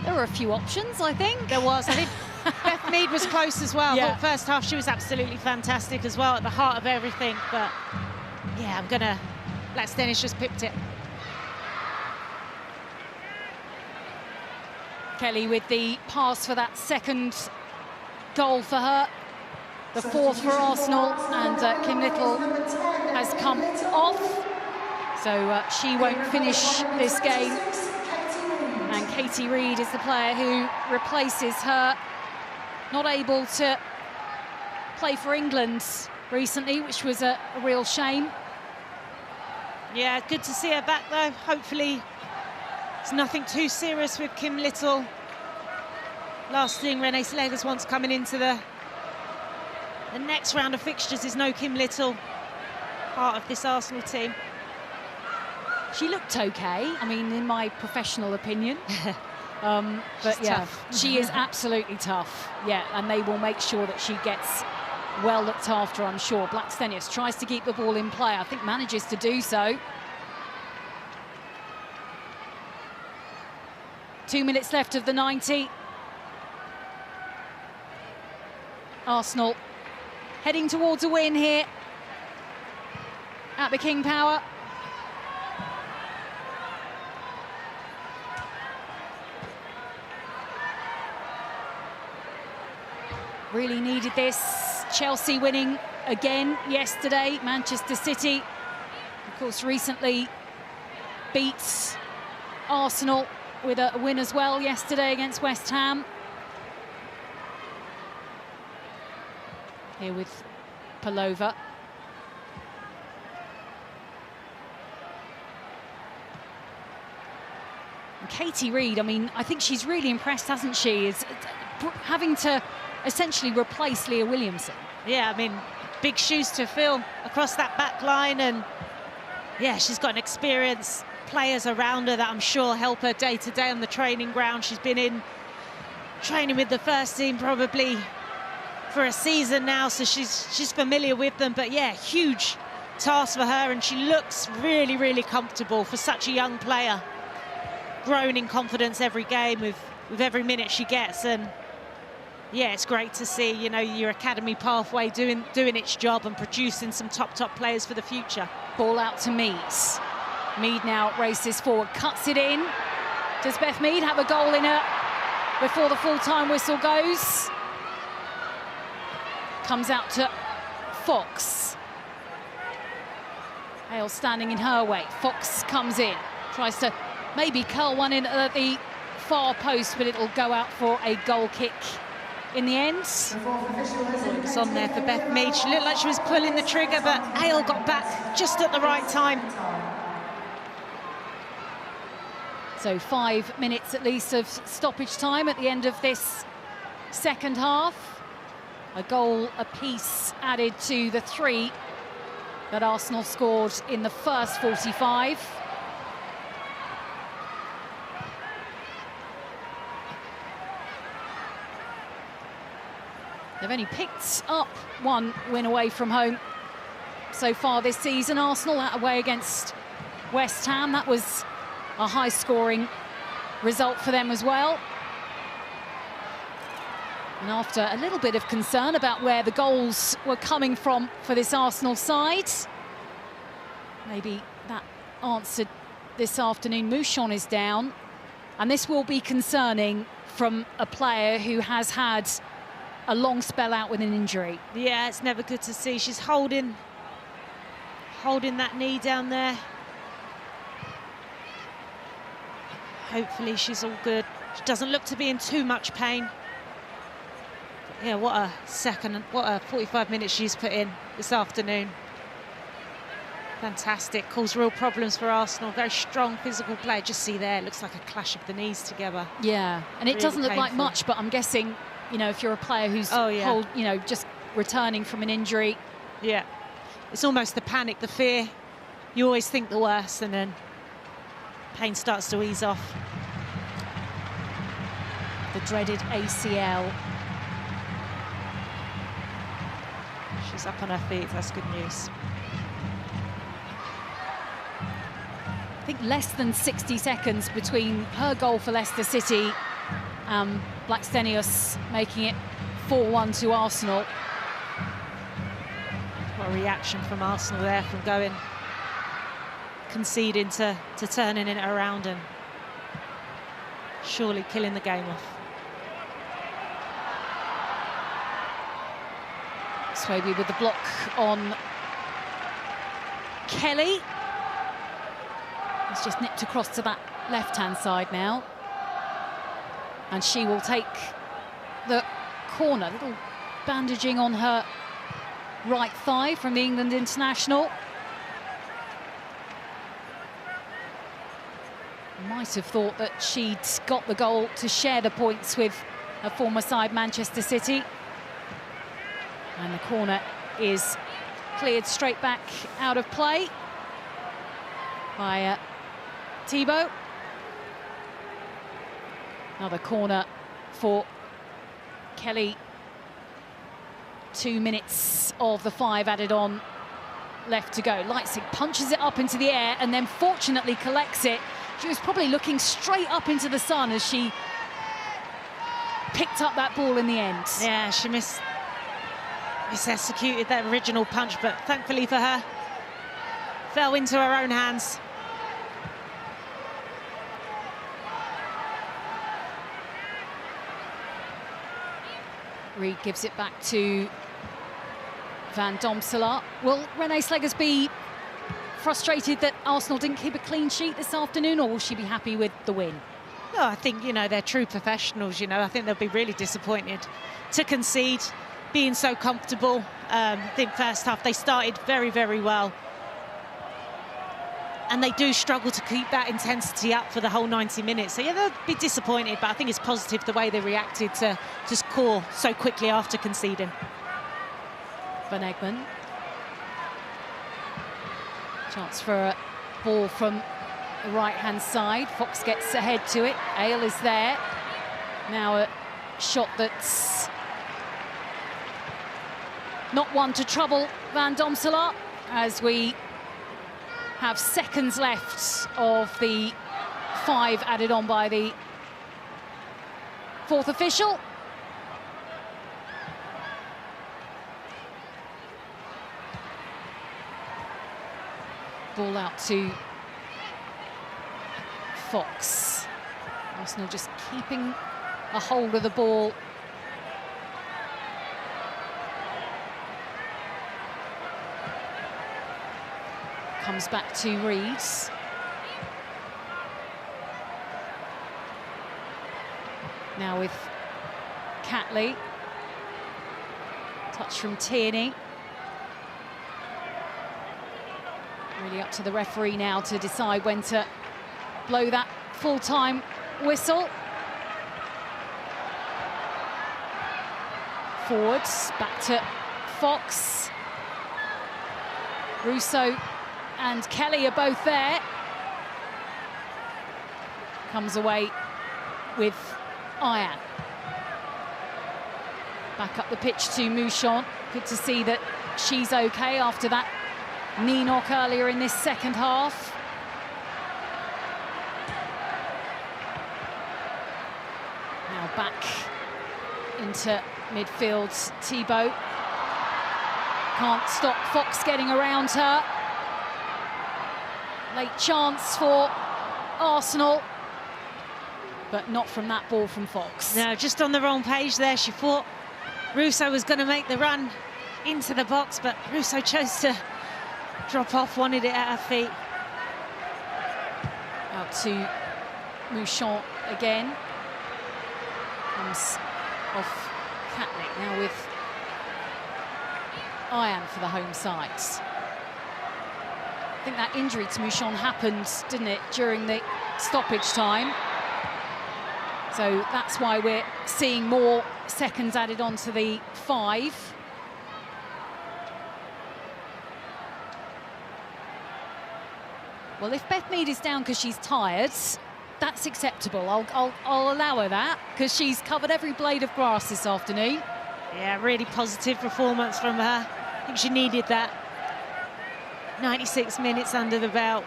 There were a few options, I think. There was. I think Beth Mead was close as well. Yeah. But first half, she was absolutely fantastic as well, at the heart of everything. But yeah, Blackstenius just pipped it. Kelly with the pass for that second goal for her. The 4th for Arsenal, and Kim Little has come off. So she won't finish this game. And Katie Reid is the player who replaces her. Not able to play for England recently, which was a real shame. Yeah, good to see her back though. Hopefully it's nothing too serious with Kim Little. Last thing Renee Slegers wants coming into the next round of fixtures is no Kim Little, part of this Arsenal team. She looked okay, I mean, in my professional opinion. But yeah, tough. she is absolutely tough. Yeah, and they will make sure that she gets well looked after, I'm sure. Blackstenius tries to keep the ball in play. I think manages to do so. 2 minutes left of the 90. Arsenal heading towards a win here at the King Power. Really needed this. Chelsea winning again yesterday. Manchester City, of course, recently beats Arsenal with a win as well yesterday against West Ham. Here with Palova. And Katie Reid, I mean, I think she's really impressed, hasn't she? Is having to essentially replace Leah Williamson. Yeah, I mean, big shoes to fill across that back line, and yeah, she's got an experienced players around her that I'm sure help her day to day on the training ground. She's been in training with the first team probably for a season now, so she's familiar with them. But yeah, huge task for her, and she looks really, really comfortable for such a young player, growing in confidence every game with every minute she gets. And yeah, it's great to see, you know, your academy pathway doing its job and producing some top players for the future. Ball out to Mead. Mead now races forward, cuts it in. Does Beth Mead have a goal in her before the full-time whistle goes? Comes out to Fox. Hale standing in her way. Fox comes in, tries to maybe curl one in at the far post, but it'll go out for a goal kick in the end. It was on there for Beth Mead. She looked like she was pulling the trigger, but Hale got back just at the right time. So 5 minutes at least of stoppage time at the end of this second half. A goal apiece added to the 3 that Arsenal scored in the first 45. They've only picked up 1 win away from home so far this season. Arsenal, that away against West Ham, that was a high-scoring result for them as well. And after a little bit of concern about where the goals were coming from for this Arsenal side, maybe that answered this afternoon. Mouchon is down, and this will be concerning from a player who has had a long spell out with an injury. Yeah, it's never good to see. She's holding that knee down there. Hopefully she's all good. She doesn't look to be in too much pain. Yeah, what a 45 minutes she's put in this afternoon. Fantastic, cause real problems for Arsenal. Very strong physical play. Just see there, it looks like a clash of the knees together. Yeah, and it Really doesn't look like painful. much, but I'm guessing, you know, if you're a player who's just returning from an injury. Yeah, it's almost the panic, the fear. You always think the worst, and then pain starts to ease off. The dreaded ACL. She's up on her feet, that's good news. I think less than 60 seconds between her goal for Leicester City and Blackstenius making it 4-1 to Arsenal. What a reaction from Arsenal there, from conceding to turning it around and surely killing the game off. Swaby with the block on Kelly. He's just nipped across to that left-hand side now. And she will take the corner. Little bandaging on her right thigh from the England international. Might have thought that she'd got the goal to share the points with her former side, Manchester City. And the corner is cleared straight back out of play by Thibaut. Another corner for Kelly. 2 minutes of the 5 added on left to go. Leipzig punches it up into the air and then fortunately collects it. She was probably looking straight up into the sun as she picked up that ball in the end. Yeah, she mis-executed that original punch, but thankfully for her, fell into her own hands. Reed gives it back to Van Domselaar. Will Renee Slegers be frustrated that Arsenal didn't keep a clean sheet this afternoon, or will she be happy with the win? No, I think, you know, they're true professionals, you know. I think they'll be really disappointed to concede, being so comfortable. I think first half they started very, very well. And they do struggle to keep that intensity up for the whole 90 minutes. So, yeah, they'll be disappointed, but I think it's positive the way they reacted to just score so quickly after conceding. Van Egmond. Chance for a ball from the right-hand side. Fox gets ahead to it. Ale is there. Now a shot that's not one to trouble Van Domselaar, as we have seconds left of the 5 added on by the 4th official. Ball out to Fox. Arsenal just keeping a hold of the ball. Comes back to Reeves. Now with Catley. Touch from Tierney. Really up to the referee now to decide when to blow that full-time whistle. Forwards, back to Fox. Russo and Kelly are both there. Comes away with Ayan. Back up the pitch to Mouchon. Good to see that she's okay after that knee knock earlier in this second half. Now back into midfield, Thibaut. Can't stop Fox getting around her. Late chance for Arsenal, but not from that ball from Fox. No, just on the wrong page there. She thought Russo was going to make the run into the box, but Russo chose to drop off, wanted it at her feet. Out to Mouchon again. Comes off happening now with Ian for the home side. I think that injury to Mouchon happened, didn't it, during the stoppage time. So that's why we're seeing more seconds added on to the 5. Well, if Beth Mead is down because she's tired, that's acceptable. I'll allow her that, because she's covered every blade of grass this afternoon. Yeah, really positive performance from her. I think she needed that. 96 minutes under the belt.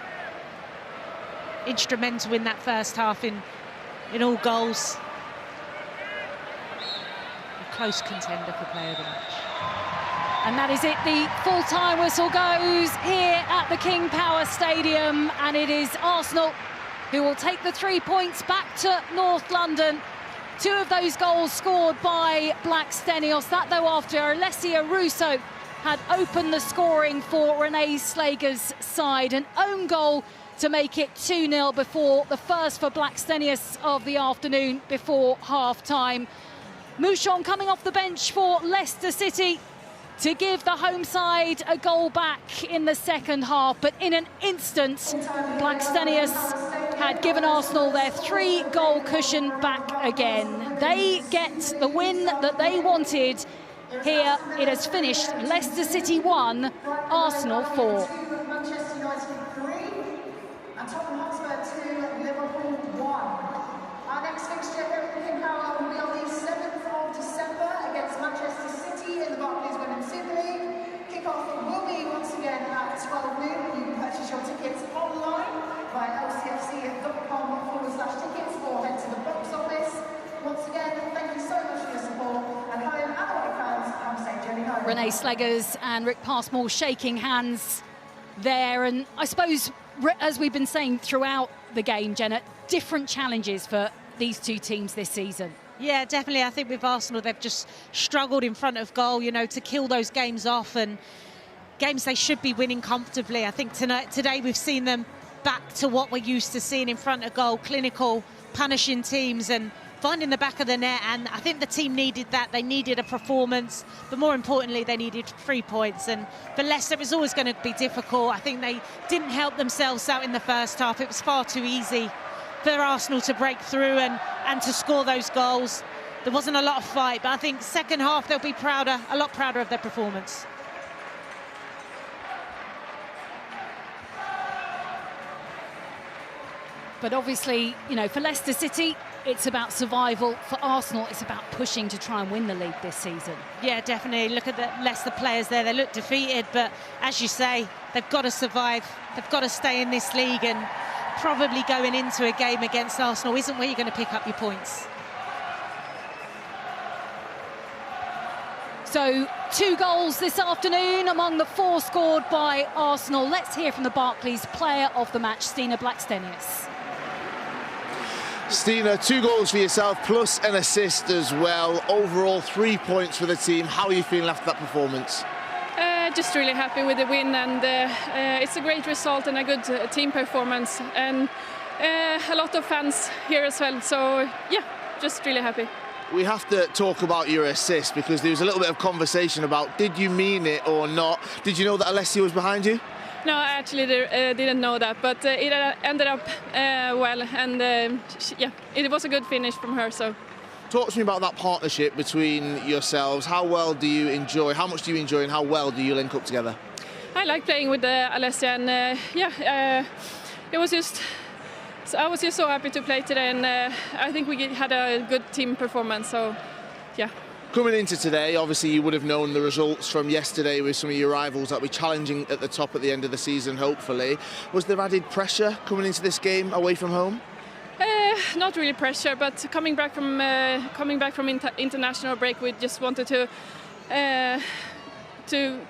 Instrumental in that first half in all goals. A close contender for player of the match. And that is it. The full-time whistle goes here at the King Power Stadium, and it is Arsenal who will take the 3 points back to North London. 2 of those goals scored by Blackstenius. That, though, after Alessia Russo had opened the scoring for Renee Slager's side. An own goal to make it 2-0 before the first for Blackstenius of the afternoon before half-time. Mouchon coming off the bench for Leicester City to give the home side a goal back in the second half. But in an instant, Blackstenius had given Arsenal their 3-goal cushion back again. They get the win that they wanted. Here it has finished Leicester City 1, Arsenal 4. Manchester United 3 and Tottenham Hotspur 2, Liverpool 1. Our next fixture here at the King Power will be on the 7th of December against Manchester City in the Barclays Women's Super League. Kickoff will be once again at 12 noon. You can purchase your tickets online via lcfc.com/tickets or head to the box office. Once again, thank you so much for your support, and home and away fans, have a safe journey home. Renee Slegers and Rick Passmore shaking hands there, and I suppose, as we've been saying throughout the game, Jenna, different challenges for these 2 teams this season. Yeah, definitely. I think with Arsenal, they've just struggled in front of goal, to kill those games off, and games they should be winning comfortably. I think today we've seen them back to what we're used to seeing in front of goal, clinical, punishing teams and finding the back of the net, and I think the team needed that. They needed a performance, but more importantly, they needed 3 points. And for Leicester, it was always going to be difficult. I think they didn't help themselves out in the first half. It was far too easy for Arsenal to break through and to score those goals. There wasn't a lot of fight, but I think second half they'll be a lot prouder of their performance. But obviously, for Leicester City, it's about survival. For Arsenal, it's about pushing to try and win the league this season. Yeah, definitely. Look at the Leicester players there. They look defeated, but as you say, they've got to survive. They've got to stay in this league, and probably going into a game against Arsenal isn't where you're going to pick up your points. So 2 goals this afternoon among the 4 scored by Arsenal. Let's hear from the Barclays player of the match, Stina Blackstenius. Stina, 2 goals for yourself, plus an assist as well. Overall, 3 points for the team. How are you feeling after that performance? Just really happy with the win, and it's a great result and a good team performance, and a lot of fans here as well. So, yeah, just really happy. We have to talk about your assist, because there was a little bit of conversation about, did you mean it or not? Did you know that Alessia was behind you? No, I actually didn't know that, but it ended up well, and yeah, it was a good finish from her. So, talk to me about that partnership between yourselves. How well do you enjoy? How much do you enjoy, and how well do you link up together? I like playing with Alessia, and it was just. So I was just so happy to play today, and I think we had a good team performance. So, yeah. Coming into today, obviously you would have known the results from yesterday with some of your rivals that will be challenging at the top at the end of the season, hopefully. Was there added pressure coming into this game away from home? Not really pressure, but coming back from international break, we just wanted to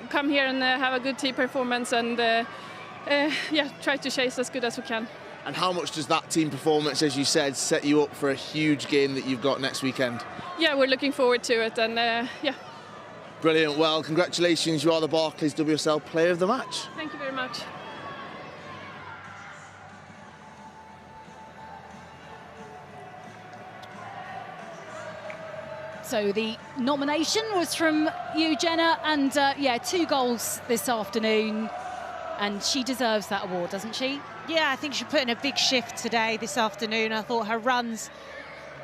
come here and have a good team performance, and try to chase as good as we can. And how much does that team performance, as you said, set you up for a huge game that you've got next weekend? Yeah, we're looking forward to it, and yeah. Brilliant. Well, congratulations. You are the Barclays WSL Player of the Match. Thank you very much. So the nomination was from you, Jenna, and yeah, 2 goals this afternoon, and she deserves that award, doesn't she? Yeah, I think she put in a big shift today, this afternoon. I thought her runs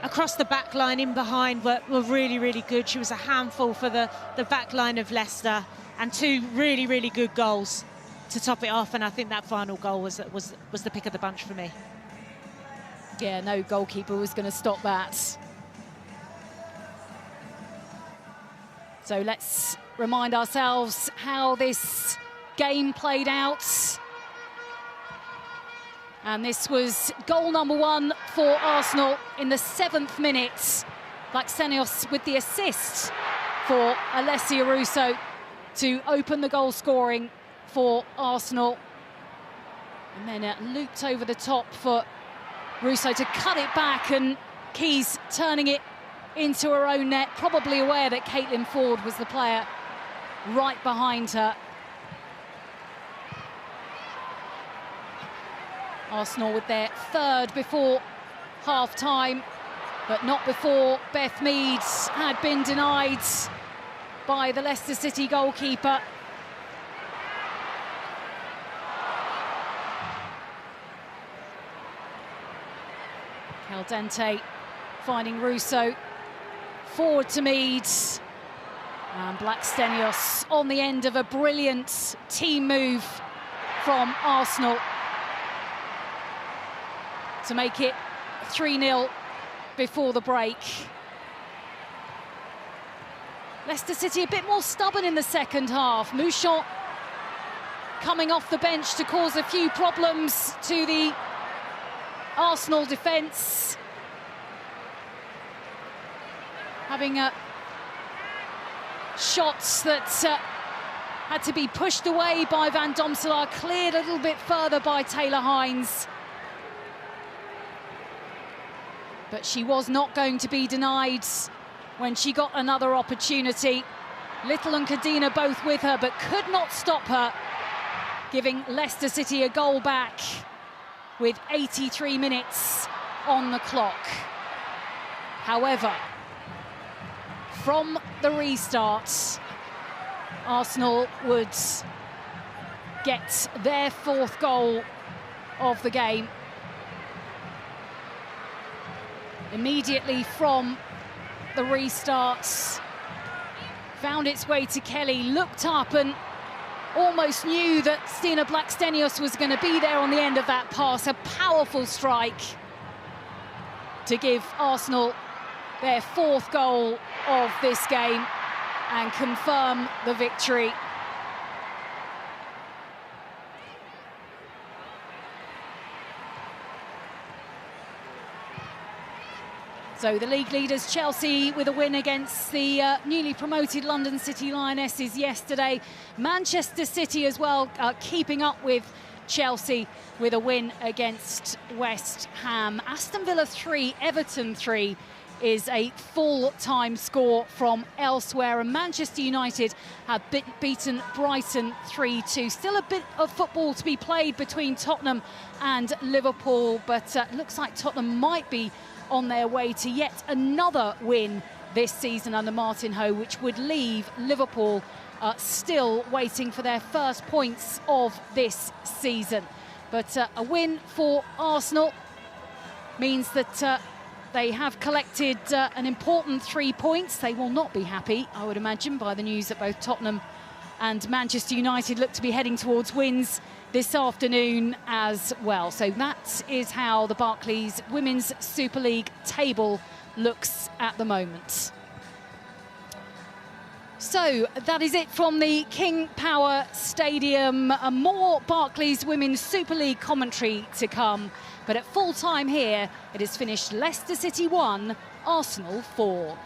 across the back line in behind were really, really good. She was a handful for the back line of Leicester, and 2 really, really good goals to top it off, and I think that final goal was the pick of the bunch for me. Yeah, no goalkeeper was going to stop that. So let's remind ourselves how this game played out. And this was goal number 1 for Arsenal in the 7th minute. Blackstenius with the assist for Alessia Russo to open the goal scoring for Arsenal. And then it looped over the top for Russo to cut it back, and Keys turning it into her own net, probably aware that Caitlin Ford was the player right behind her. Arsenal with their 3rd before half-time, but not before Beth Mead had been denied by the Leicester City goalkeeper. Caldente finding Russo, forward to Mead, and Blackstenius on the end of a brilliant team move from Arsenal to make it 3-0 before the break. Leicester City a bit more stubborn in the second half. Mouchon coming off the bench to cause a few problems to the Arsenal defence. Having shots that had to be pushed away by Van Domselaar, cleared a little bit further by Taylor Hines. But she was not going to be denied when she got another opportunity. Little and Kadina both with her, but could not stop her, giving Leicester City a goal back with 83 minutes on the clock. However, from the restart, Arsenal would get their 4th goal of the game. Immediately from the restarts, found its way to Kelly, looked up and almost knew that Stina Blackstenius was going to be there on the end of that pass. A powerful strike to give Arsenal their 4th goal of this game and confirm the victory. So the league leaders, Chelsea, with a win against the newly promoted London City Lionesses yesterday. Manchester City as well, keeping up with Chelsea with a win against West Ham. Aston Villa 3, Everton 3 is a full-time score from elsewhere. And Manchester United have beaten Brighton 3-2. Still a bit of football to be played between Tottenham and Liverpool, but looks like Tottenham might be on their way to yet another win this season under Martin Ho, which would leave Liverpool still waiting for their first points of this season. But a win for Arsenal means that they have collected an important 3 points. They will not be happy, I would imagine, by the news that both Tottenham and Manchester United look to be heading towards wins this afternoon as well. So that is how the Barclays Women's Super League table looks at the moment. So that is it from the King Power Stadium. More Barclays Women's Super League commentary to come. But at full time here, it is finished Leicester City 1, Arsenal 4.